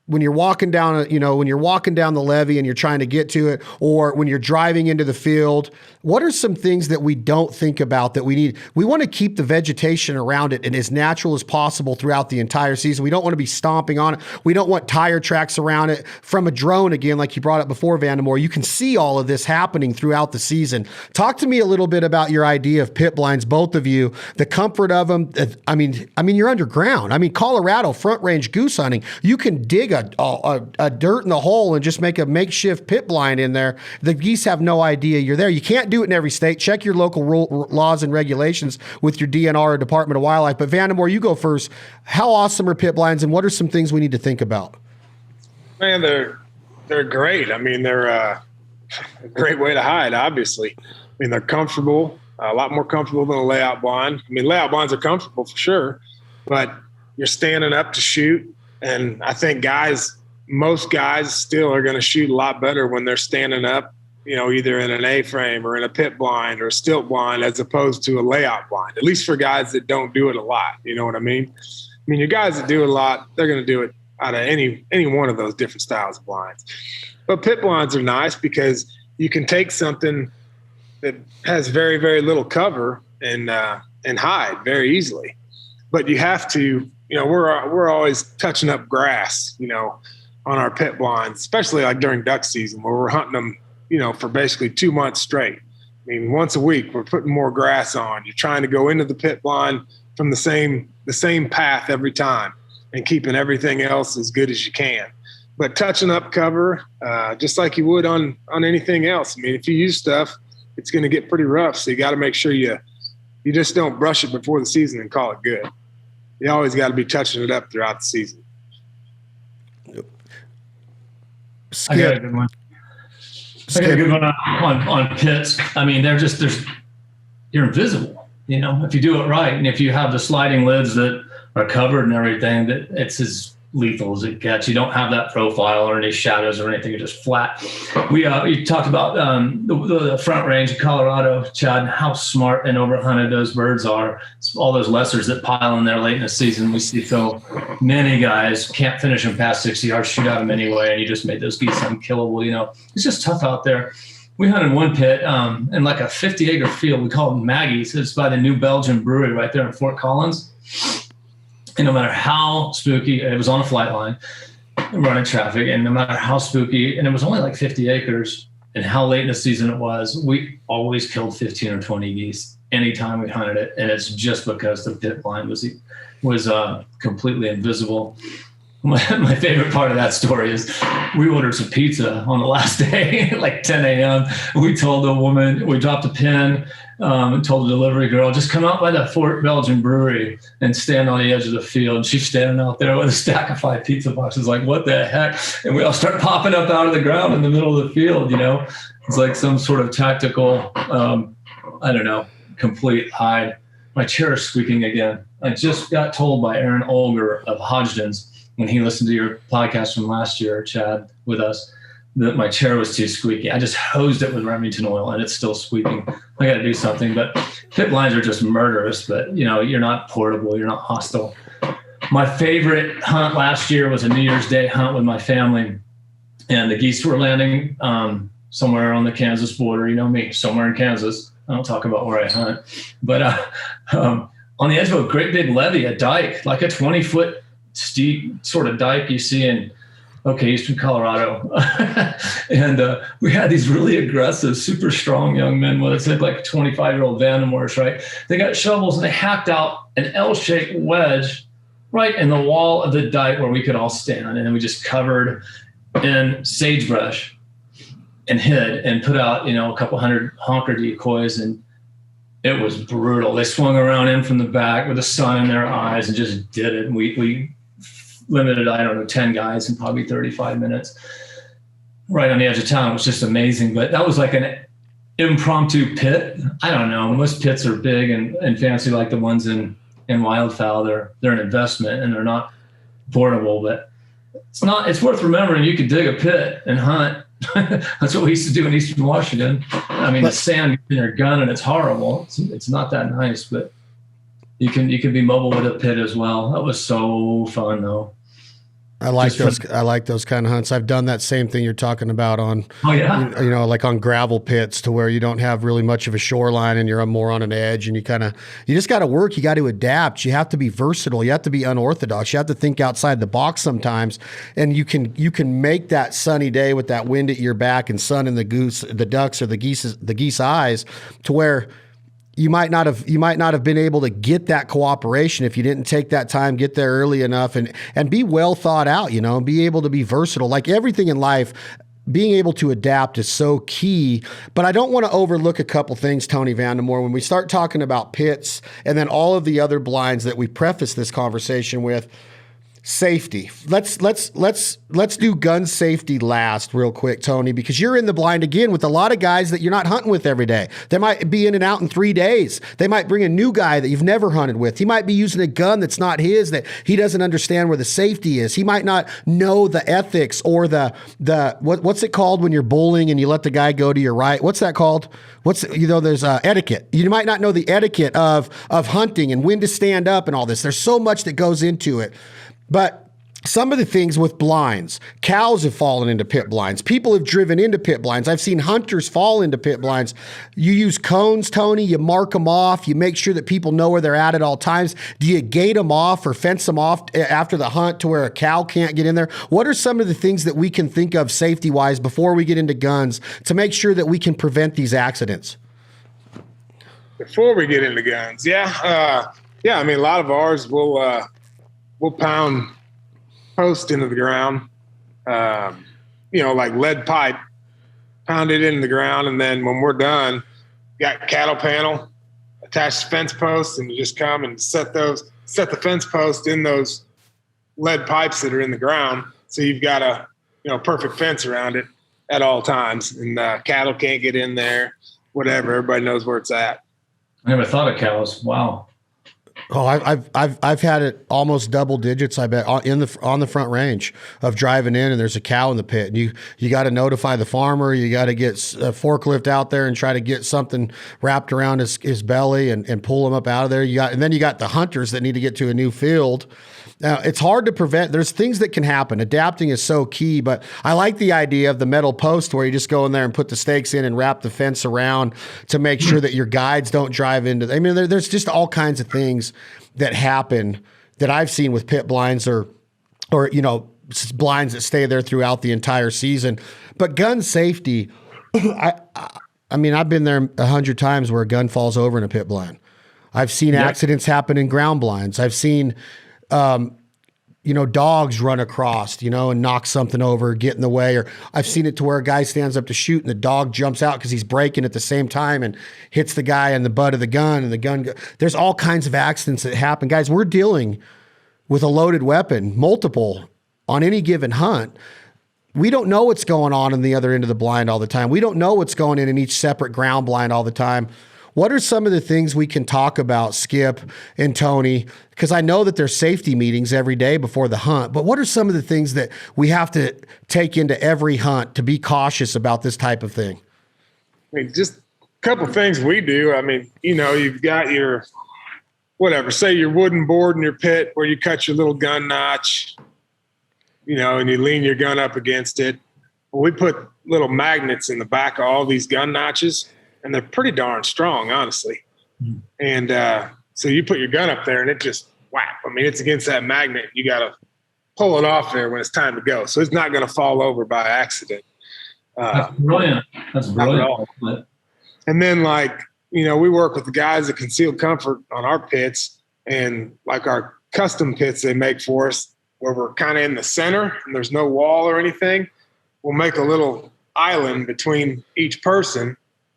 When you're walking down, when you're walking down the levee and you're trying to get to it, or when you're driving into the field, what are some things that we don't think about that we need? We want to keep the vegetation around it and as natural as possible throughout the entire season. We don't want to be stomping on it. We don't want tire tracks around it. From a drone, again, like you brought up before, Vandemore, you can see all of this happening throughout the season. Talk to me a little bit about your idea of pit blinds, both of you, the comfort of them. I mean, you're underground. I mean, Colorado front range goose hunting, you can dig a dirt in the hole and just make a makeshift pit blind in there. The geese have no idea you're there. You can't do it in every state. Check your local laws and regulations with your DNR or Department of Wildlife. But Vandemore, you go first. How awesome are pit blinds, and what are some things we need to think about? Man, they're great. I mean, they're a great way to hide, obviously. I mean, they're comfortable, a lot more comfortable than a layout blind. I mean, layout blinds are comfortable for sure, but you're standing up to shoot. And I think most guys still are going to shoot a lot better when they're standing up, either in an A-frame or in a pit blind or a stilt blind, as opposed to a layout blind, at least for guys that don't do it a lot. You know what I mean? I mean, your guys that do it a lot, they're going to do it out of any one of those different styles of blinds. But pit blinds are nice because you can take something that has very, very little cover and hide very easily. But you have to, we're always touching up grass, on our pit blinds, especially like during duck season where we're hunting them, for basically 2 months straight. I mean, once a week we're putting more grass on. You're trying to go into the pit blind from the same path every time and keeping everything else as good as you can. But touching up cover, just like you would on anything else. I mean, if you use stuff, it's going to get pretty rough. So you got to make sure you just don't brush it before the season and call it good. You always got to be touching it up throughout the season. I got a good one. I got a good one on pits. I mean, you're invisible, you know, if you do it right. And if you have the sliding lids that are covered and everything, that it's as lethal as it gets. You don't have that profile or any shadows or anything. You're just flat. You talked about the front range of Colorado, Chad, and how smart and overhunted those birds are. It's all those lessers that pile in there late in the season. We see so many guys can't finish them past 60 yards, shoot at them anyway, and you just made those geese unkillable. You know, it's just tough out there. We hunted one pit in like a 50-acre field. We call them Maggie's. It's by the New Belgium Brewery right there in Fort Collins. And no matter how spooky, it was on a flight line, running traffic, and no matter how spooky, and it was only like 50 acres, and how late in the season it was, we always killed 15 or 20 geese anytime we hunted it. And it's just because the pit blind was completely invisible. My favorite part of that story is we ordered some pizza on the last day, like 10 a.m. We told the woman, we dropped a pin, and told the delivery girl, just come out by the Fort Belgian Brewery and stand on the edge of the field. And she's standing out there with a stack of 5 pizza boxes, like, what the heck? And we all start popping up out of the ground in the middle of the field, you know? It's like some sort of tactical, I don't know, complete hide. My chair is squeaking again. I just got told by Aaron Olger of Hodgdon's, when he listened to your podcast from last year, Chad, with us, that my chair was too squeaky. I just hosed it with Remington oil and it's still squeaking. I got to do something. But pit blinds are just murderous, but you know, you're not portable. You're not hostile. My favorite hunt last year was a New Year's Day hunt with my family, and the geese were landing somewhere on the Kansas border. You know me, somewhere in Kansas. I don't talk about where I hunt, but on the edge of a great big levee, a dike, like a 20-foot steep sort of dike you see in eastern Colorado. And we had these really aggressive, super strong young men with us. They had like 25-year-old Vandemores, right? They got shovels and they hacked out an L-shaped wedge right in the wall of the dike where we could all stand. And then we just covered in sagebrush and hid and put out, a couple hundred honker decoys, and it was brutal. They swung around in from the back with the sun in their eyes and just did it. And we limited, 10 guys in probably 35 minutes right on the edge of town. It was just amazing. But that was like an impromptu pit. I don't know. Most pits are big and fancy like the ones in Wildfowl. They're an investment and they're not portable, but it's worth remembering you could dig a pit and hunt. That's what we used to do in Eastern Washington. I mean, the sand in your gun and it's horrible. It's not that nice, but you can be mobile with a pit as well. That was so fun though. I like those kind of hunts. I've done that same thing you're talking about on, like on gravel pits, to where you don't have really much of a shoreline and you're more on an edge, and you just got to work. You got to adapt. You have to be versatile. You have to be unorthodox. You have to think outside the box sometimes. And you can make that sunny day with that wind at your back and sun in the ducks or the geese eyes, to where you might not have been able to get that cooperation if you didn't take that time, get there early enough, and be well thought out, and be able to be versatile. Like everything in life, being able to adapt is so key. But I don't want to overlook a couple things, Tony Vandemore, when we start talking about pits and then all of the other blinds that we preface this conversation with. Safety. Let's do gun safety last real quick, Tony, because you're in the blind again with a lot of guys that you're not hunting with every day. They might be in and out in 3 days. They might bring a new guy that you've never hunted with. He might be using a gun that's not his, that he doesn't understand where the safety is. He might not know the ethics or what's it called when you're bowling and you let the guy go to your right? What's that called? There's etiquette. You might not know the etiquette of hunting and when to stand up and all this. There's so much that goes into it. But some of the things with blinds, cows have fallen into pit blinds. People have driven into pit blinds. I've seen hunters fall into pit blinds. You use cones, Tony. You mark them off. You make sure that people know where they're at all times. Do you gate them off or fence them off after the hunt to where a cow can't get in there? What are some of the things that we can think of safety-wise before we get into guns to make sure that we can prevent these accidents? Before we get into guns, I mean, a lot of ours we'll pound post into the ground, like lead pipe, pound it into the ground. And then when we're done, got cattle panel, attached fence posts, and you just come and set the fence post in those lead pipes that are in the ground. So you've got perfect fence around it at all times, and cattle can't get in there, whatever. Everybody knows where it's at. I never thought of cows. Wow. Oh, I've had it almost double digits. I bet on the front range of driving in, and there's a cow in the pit. And you got to notify the farmer. You got to get a forklift out there and try to get something wrapped around his belly and pull him up out of there. And then you got the hunters that need to get to a new field. Now, it's hard to prevent. There's things that can happen. Adapting is so key, but I like the idea of the metal post where you just go in there and put the stakes in and wrap the fence around to make sure that your guides don't drive into. I mean, there's just all kinds of things that happen that I've seen with pit blinds or blinds that stay there throughout the entire season. But gun safety, I mean, I've been there 100 times where a gun falls over in a pit blind. I've seen accidents happen in ground blinds. I've seen dogs run across, and knock something over, get in the way. Or I've seen it to where a guy stands up to shoot and the dog jumps out because he's braking at the same time and hits the guy in the butt of the gun, and the gun. There's all kinds of accidents that happen. Guys, we're dealing with a loaded weapon, multiple, on any given hunt. We don't know what's going on the other end of the blind all the time. We don't know what's going in each separate ground blind all the time. What are some of the things we can talk about, Skip and Tony? Because I know that there's safety meetings every day before the hunt, but what are some of the things that we have to take into every hunt to be cautious about this type of thing? I mean, just a couple things we do. I mean, you've got your, say your wooden board in your pit where you cut your little gun notch, and you lean your gun up against it. Well, we put little magnets in the back of all these gun notches, and they're pretty darn strong, honestly. Mm. And so you put your gun up there and it just whap. I mean, it's against that magnet. You got to pull it off there when it's time to go. So it's not going to fall over by accident. That's brilliant. That's brilliant. And then we work with the guys at Concealed Comfort on our pits, and like our custom pits they make for us where we're kind of in the center and there's no wall or anything. We'll make a little island between each person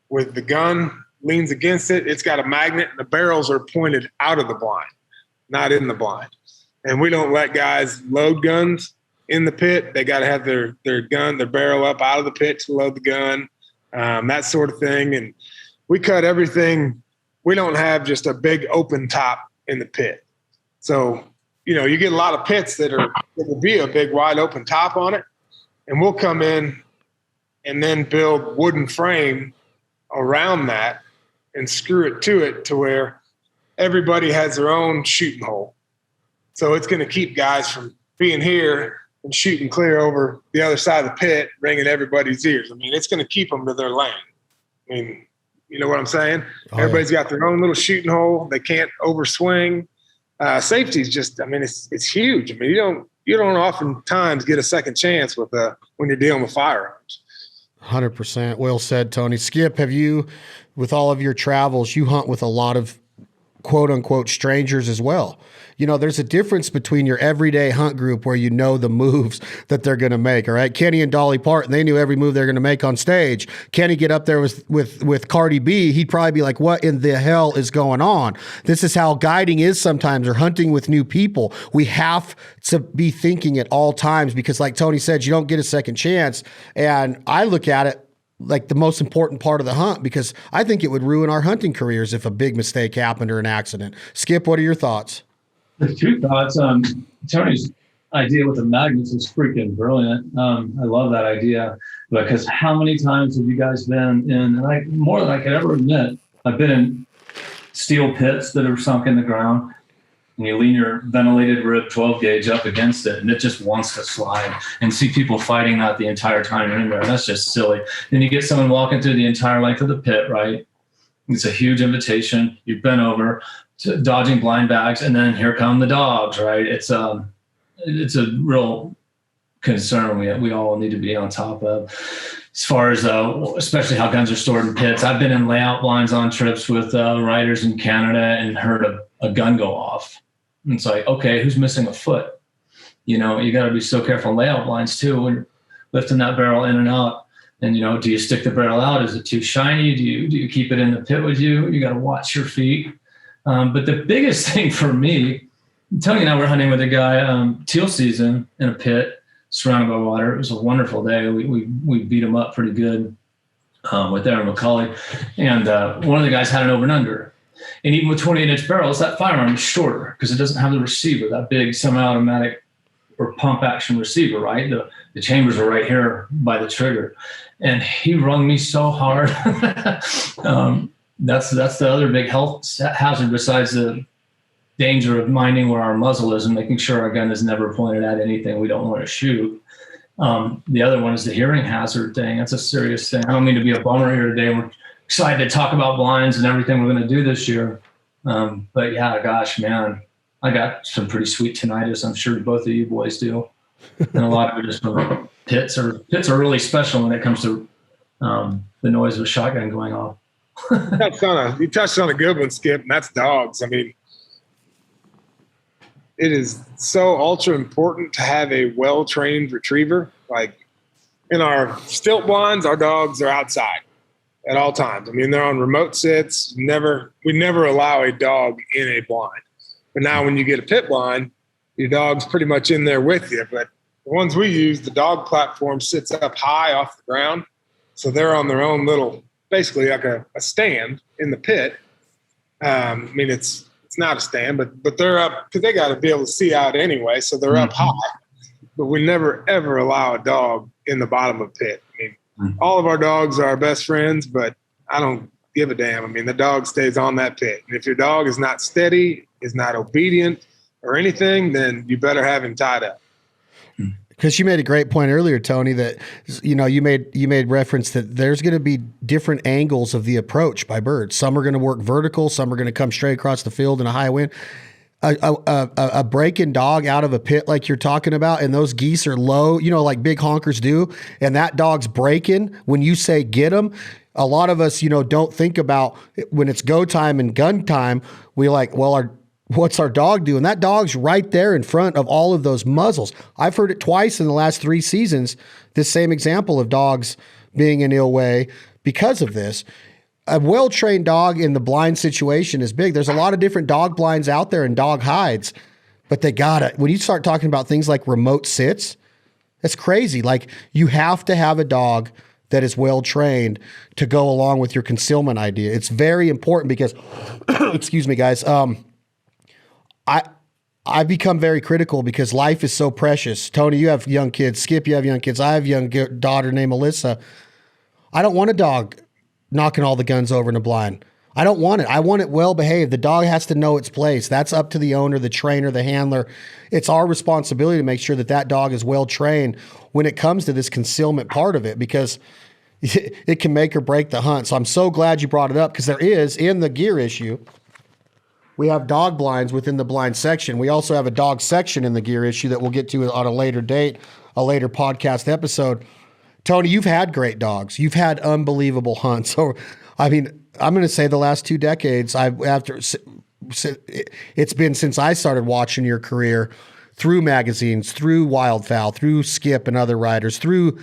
with the gun leans against it. It's got a magnet and the barrels are pointed out of the blind, not in the blind. And we don't let guys load guns in the pit. They got to have their barrel up out of the pit to load the gun, that sort of thing. And we cut everything. We don't have just a big open top in the pit. So, you get a lot of pits that will be a big wide open top on it. And we'll come in and then build wooden frame around that and screw it to where everybody has their own shooting hole. So it's going to keep guys from being here and shooting clear over the other side of the pit, ringing everybody's ears. I mean, it's going to keep them to their lane. I mean, you know what I'm saying? Oh, everybody's got their own little shooting hole. They can't overswing. Safety is just, it's huge. I mean, you don't oftentimes get a second chance with when you're dealing with firearms. 100%. Well said, Tony. Skip, have you, with all of your travels, you hunt with a lot of quote unquote strangers as well. There's a difference between your everyday hunt group where the moves that they're going to make. All right. Kenny and Dolly Parton, they knew every move they're going to make on stage. Kenny get up there with Cardi B. He'd probably be like, what in the hell is going on? This is how guiding is sometimes, or hunting with new people. We have to be thinking at all times because like Tony said, you don't get a second chance. And I look at it like the most important part of the hunt because I think it would ruin our hunting careers if a big mistake happened or an accident. Skip, what are your thoughts? There's two thoughts. Tony's idea with the magnets is freaking brilliant. I love that idea because how many times have you guys been in, and more than I could ever admit, I've been in steel pits that are sunk in the ground and you lean your ventilated rib 12 gauge up against it and it just wants to slide and see people fighting that the entire time you're in there. That's just silly. Then you get someone walking through the entire length of the pit, right? It's a huge invitation. You've been over to dodging blind bags, and then here come the dogs, right? It's a real concern we all need to be on top of. As far as especially how guns are stored in pits, I've been in layout blinds on trips with riders in Canada and heard a gun go off. And it's like, okay, who's missing a foot? You got to be so careful in layout blinds too when you're lifting that barrel in and out. And do you stick the barrel out? Is it too shiny? Do you keep it in the pit with you? You got to watch your feet. But the biggest thing for me, Tony and I were hunting with a guy teal season in a pit, surrounded by water. It was a wonderful day. We beat them up pretty good with Aaron McCauley. And one of the guys had an over and under. And even with 28-inch barrels, that firearm is shorter because it doesn't have the receiver, that big semi-automatic or pump action receiver, right? The chambers are right here by the trigger. And he rung me so hard. That's the other big health hazard besides the danger of minding where our muzzle is and making sure our gun is never pointed at anything we don't want to shoot. The other one is the hearing hazard thing. That's a serious thing. I don't mean to be a bummer here today. We're excited to talk about blinds and everything we're going to do this year. But yeah, gosh, man, I got some pretty sweet tinnitus. I'm sure both of you boys do. And a lot of it is from pits are really special when it comes to the noise of a shotgun going off. You touched on a good one, Skip, and that's dogs. I mean, it is so ultra important to have a well-trained retriever. Like in our stilt blinds, our dogs are outside at all times. I mean, they're on remote sits. We never allow a dog in a blind. But now when you get a pit blind, your dog's pretty much in there with you. But the ones we use, the dog platform sits up high off the ground. So they're on their own little, basically like a stand in the pit. I mean, it's not a stand, but they're up because they got to be able to see out anyway. So they're up high. But we never, ever allow a dog in the bottom of a pit. I mean, all of our dogs are our best friends, but I don't give a damn. I mean, the dog stays on that pit. And if your dog is not steady, is not obedient or anything, then you better have him tied up. Because you made a great point earlier, Tony, that you made reference that there's going to be different angles of the approach by birds. Some are going to work vertical, some are going to come straight across the field in a high wind. A breaking dog out of a pit like you're talking about, and those geese are low, like big honkers do, and that dog's breaking. When you say get them, a lot of us, don't think about when it's go time and gun time. We like, well, what's our dog doing? That dog's right there in front of all of those muzzles. I've heard it twice in the last 3 seasons, this same example of dogs being in ill way because of this. A well-trained dog in the blind situation is big. There's a lot of different dog blinds out there and dog hides, but when you start talking about things like remote sits, that's crazy. Like you have to have a dog that is well-trained to go along with your concealment idea. It's very important because, excuse me, guys, I've become very critical because life is so precious. Tony, you have young kids. Skip, you have young kids. I have a young daughter named Melissa. I don't want a dog knocking all the guns over in a blind. I don't want it. I want it well behaved. The dog has to know its place. That's up to the owner, the trainer, the handler. It's our responsibility to make sure that dog is well trained when it comes to this concealment part of it, because it can make or break the hunt. So I'm so glad you brought it up, because there is, in the gear issue, we have dog blinds within the blind section. We also have a dog section in the gear issue that we'll get to on a later date, a later podcast episode. Tony, you've had great dogs. You've had unbelievable hunts. So, I mean, I'm going to say the last 2 decades, it's been since I started watching your career through magazines, through Wildfowl, through Skip and other writers, through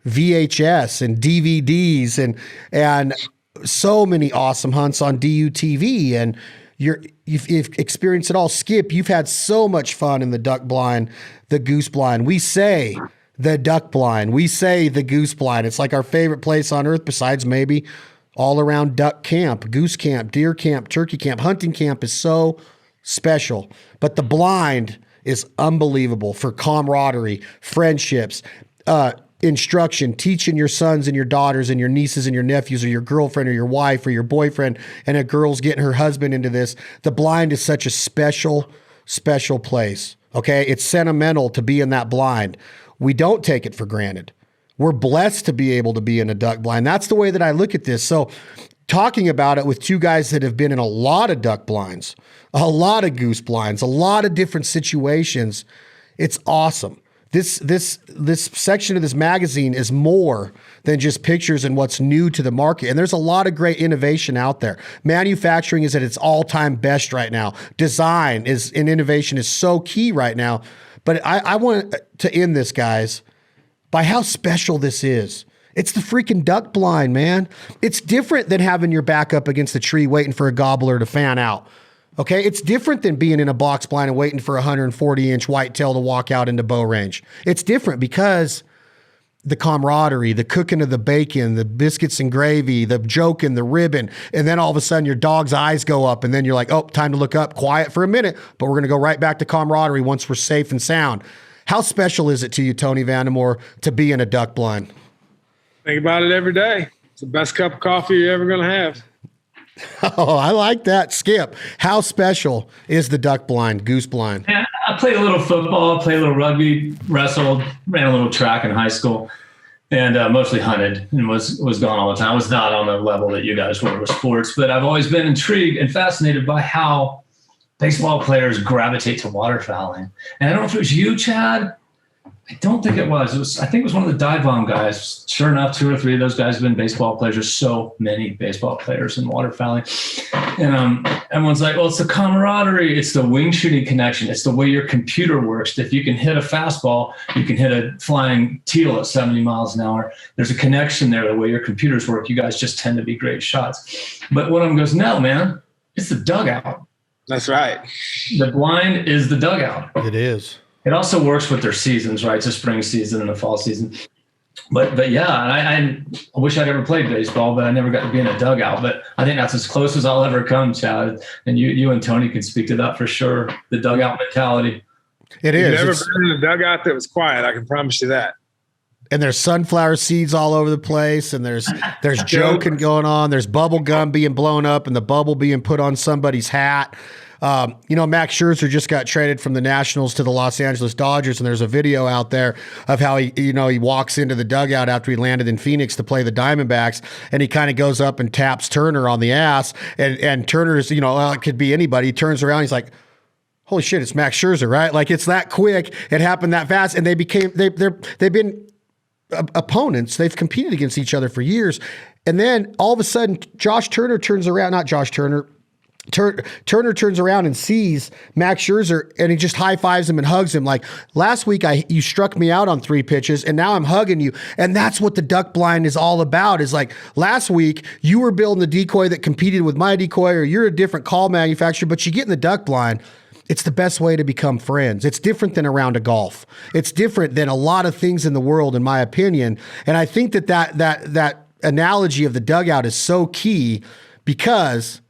VHS and DVDs and so many awesome hunts on DUTV, and you've experienced it all. Skip, you've had so much fun in the duck blind, the goose blind. We say the duck blind. We say the goose blind. It's like our favorite place on earth, besides maybe all around duck camp, goose camp, deer camp, turkey camp. Hunting camp is so special. But the blind is unbelievable for camaraderie, friendships, instruction, teaching your sons and your daughters and your nieces and your nephews, or your girlfriend or your wife or your boyfriend, and a girl's getting her husband into this. The blind is such a special, special place. Okay. It's sentimental to be in that blind. We don't take it for granted. We're blessed to be able to be in a duck blind. That's the way that I look at this. So talking about it with 2 guys that have been in a lot of duck blinds, a lot of goose blinds, a lot of different situations, it's awesome. This section of this magazine is more than just pictures and what's new to the market. And there's a lot of great innovation out there. Manufacturing is at its all-time best right now. Design and innovation is so key right now. But I want to end this, guys, by how special this is. It's the freaking duck blind, man. It's different than having your back up against the tree waiting for a gobbler to fan out. Okay, it's different than being in a box blind and waiting for a 140-inch whitetail to walk out into bow range. It's different because the camaraderie, the cooking of the bacon, the biscuits and gravy, the joking, the ribbon, and then all of a sudden your dog's eyes go up and then you're like, oh, time to look up, quiet for a minute, but we're going to go right back to camaraderie once we're safe and sound. How special is it to you, Tony Vandemore, to be in a duck blind? Think about it every day. It's the best cup of coffee you're ever going to have. Oh, I like that. Skip, how special is the duck blind, goose blind? Yeah, I played a little football, played a little rugby, wrestled, ran a little track in high school, and mostly hunted and was gone all the time. I was not on the level that you guys were with sports, but I've always been intrigued and fascinated by how baseball players gravitate to waterfowling. And I don't know if it was you, Chad. I don't think it was. I think it was one of the dive bomb guys. Sure enough, 2 or 3 of those guys have been baseball players. There's so many baseball players in waterfowling. And everyone's like, well, it's the camaraderie. It's the wing shooting connection. It's the way your computer works. If you can hit a fastball, you can hit a flying teal at 70 miles an hour. There's a connection there, the way your computers work. You guys just tend to be great shots. But one of them goes, no, man, it's the dugout. That's right. The blind is the dugout. It is. It also works with their seasons, right? It's a spring season and a fall season. But yeah, I wish I'd ever played baseball, but I never got to be in a dugout. But I think that's as close as I'll ever come, Chad. And you and Tony can speak to that for sure. The dugout mentality. It is. You've never been in a dugout that was quiet. I can promise you that. And there's sunflower seeds all over the place, and there's joking going on. There's bubble gum being blown up and the bubble being put on somebody's hat. Max Scherzer just got traded from the Nationals to the Los Angeles Dodgers, and there's a video out there of how he walks into the dugout after he landed in Phoenix to play the Diamondbacks, and he kind of goes up and taps Turner on the ass, and Turner's, it could be anybody. He turns around, he's like, holy shit, it's Max Scherzer, right? Like, it's that quick. It happened that fast, and they've been opponents. They've competed against each other for years. And then all of a sudden, Turner turns around and sees Max Scherzer, and he just high fives him and hugs him. Like, last week you struck me out on 3 pitches, and now I'm hugging you. And that's what the duck blind is all about. Is like, last week you were building the decoy that competed with my decoy, or you're a different call manufacturer, but you get in the duck blind. It's the best way to become friends. It's different than a round of golf. It's different than a lot of things in the world, in my opinion. And I think that analogy of the dugout is so key, because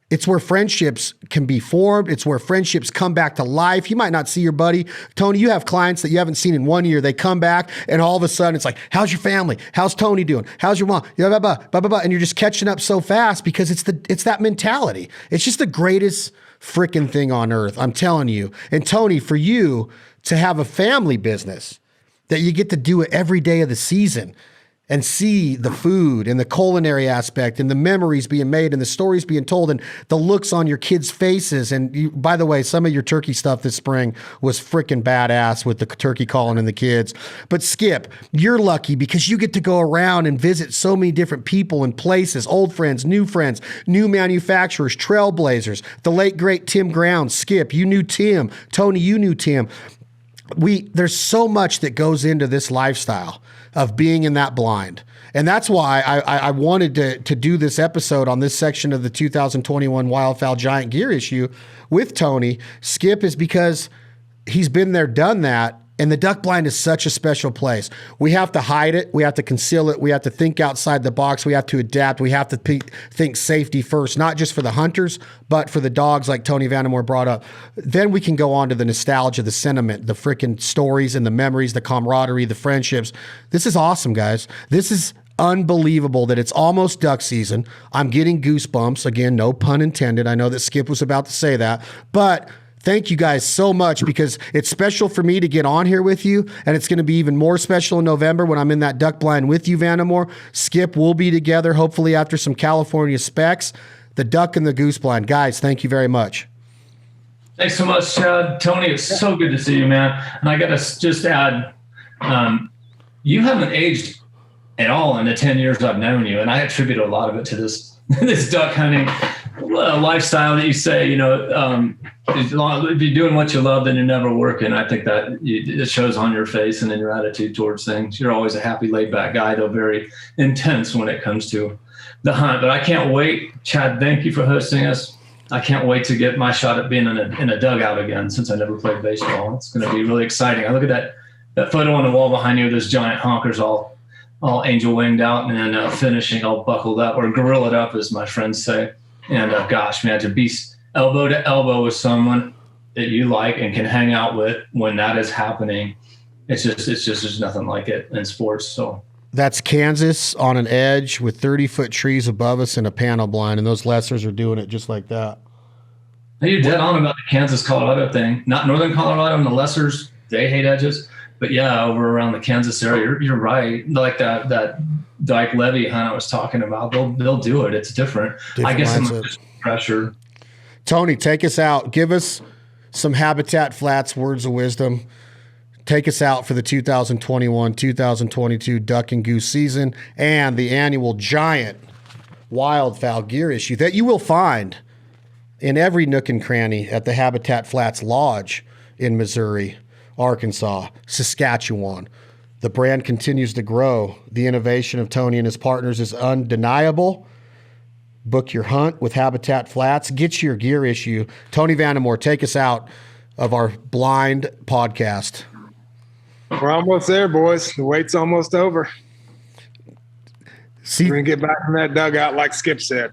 it's where friendships can be formed. It's where friendships come back to life. You might not see your buddy. Tony, you have clients that you haven't seen in 1 year. They come back, and all of a sudden it's like, how's your family? How's Tony doing? How's your mom? Blah, blah, blah, blah, blah. And you're just catching up so fast, because it's that mentality. It's just the greatest freaking thing on earth, I'm telling you. And Tony, for you to have a family business that you get to do it every day of the season and see the food and the culinary aspect and the memories being made and the stories being told and the looks on your kids' faces. And you, by the way, some of your turkey stuff this spring was freaking badass with the turkey calling and the kids. But Skip, you're lucky because you get to go around and visit so many different people and places, old friends, new manufacturers, trailblazers, the late great Tim Ground. Skip, you knew Tim. Tony, you knew Tim. There's so much that goes into this lifestyle of being in that blind. And that's why I wanted to do this episode on this section of the 2021 Wildfowl Giant Gear issue with Tony. Skip is because he's been there, done that. And the duck blind is such a special place. We have to hide it. We have to conceal it. We have to think outside the box. We have to adapt. We have to think safety first, not just for the hunters, but for the dogs, like Tony Vandemore brought up. Then we can go on to the nostalgia, the sentiment, the freaking stories and the memories, the camaraderie, the friendships. This is awesome, guys. This is unbelievable that it's almost duck season. I'm getting goosebumps. Again, no pun intended. I know that Skip was about to say that, but thank you guys so much, because it's special for me to get on here with you, and it's going to be even more special in November when I'm in that duck blind with you, Vandemore. Skip, we'll be together, hopefully after some California specs, the duck and the goose blind. Guys, thank you very much. Thanks so much, Tony. It's so good to see you, man. And I got to just add, you haven't aged at all in the 10 years I've known you, and I attribute a lot of it to this duck hunting lifestyle that you say, if you're doing what you love, then you're never working. I think that it shows on your face and in your attitude towards things. You're always a happy, laid back guy, though very intense when it comes to the hunt. But I can't wait. Chad, thank you for hosting us. I can't wait to get my shot at being in a dugout again, since I never played baseball. It's going to be really exciting. I look at that photo on the wall behind you with those giant honkers all angel winged out and then finishing all buckled up, or gorillaed up, as my friends say. And gosh, man, to be elbow to elbow with someone that you like and can hang out with when that is happening, it's just there's nothing like it in sports. So that's Kansas on an edge with 30-foot trees above us and a panel blind, and those lessers are doing it just like that. You're dead on about the Kansas Colorado thing. Not Northern Colorado and the lessers, they hate edges, but yeah, over around the Kansas area, you're right. Like that Dyke Levy hunt I was talking about, they'll do it. It's different. I guess I'm just pressure. Tony, take us out. Give us some Habitat Flats words of wisdom. Take us out for the 2021-2022 duck and goose season and the annual giant wildfowl gear issue that you will find in every nook and cranny at the Habitat Flats Lodge in Missouri, Arkansas, Saskatchewan. The brand continues to grow. The innovation of Tony and his partners is undeniable. Book your hunt with Habitat Flats. Get your gear issue. Tony Vandemore, take us out of our blind podcast. We're almost there, boys. The wait's almost over. See, we're going to get back in that dugout like Skip said.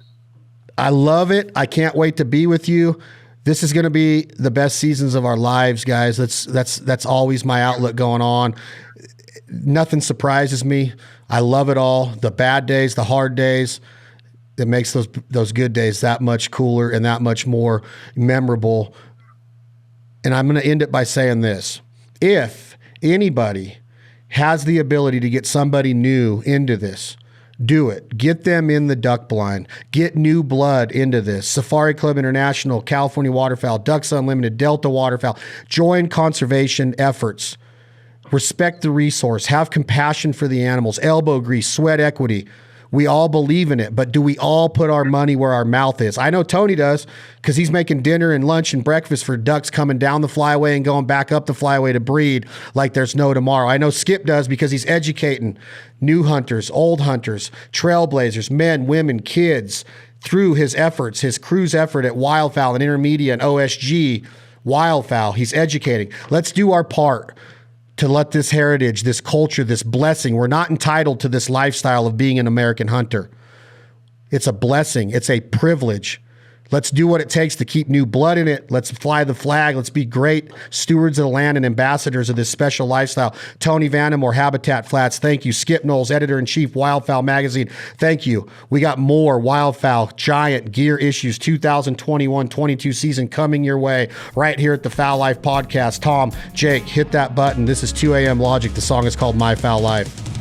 I love it. I can't wait to be with you. This is going to be the best seasons of our lives, guys. That's always my outlook going on. Nothing surprises me. I love it all. The bad days, the hard days. It makes those good days that much cooler and that much more memorable. And I'm going to end it by saying this. If anybody has the ability to get somebody new into this, do it. Get them in the duck blind. Get new blood into this. Safari Club International, California Waterfowl, Ducks Unlimited, Delta Waterfowl. Join conservation efforts. Respect the resource. Have compassion for the animals. Elbow grease, sweat equity. We all believe in it, but do we all put our money where our mouth is? I know Tony does, because he's making dinner and lunch and breakfast for ducks coming down the flyway and going back up the flyway to breed like there's no tomorrow. I know Skip does, because he's educating new hunters, old hunters, trailblazers, men, women, kids, through his efforts, his crew's effort at Wildfowl and Intermedia and OSG Wildfowl. He's educating. Let's do our part to let this heritage, this culture, this blessing. We're not entitled to this lifestyle of being an American hunter. It's a blessing. It's a privilege. Let's do what it takes to keep new blood in it. Let's fly the flag. Let's be great stewards of the land and ambassadors of this special lifestyle. Tony Vandemore, Habitat Flats, thank you. Skip Knowles, Editor-in-Chief, Wildfowl Magazine, thank you. We got more Wildfowl Giant Gear Issues 2021-22 season coming your way right here at the Fowl Life Podcast. Tom, Jake, hit that button. This is 2 a.m. Logic. The song is called My Fowl Life.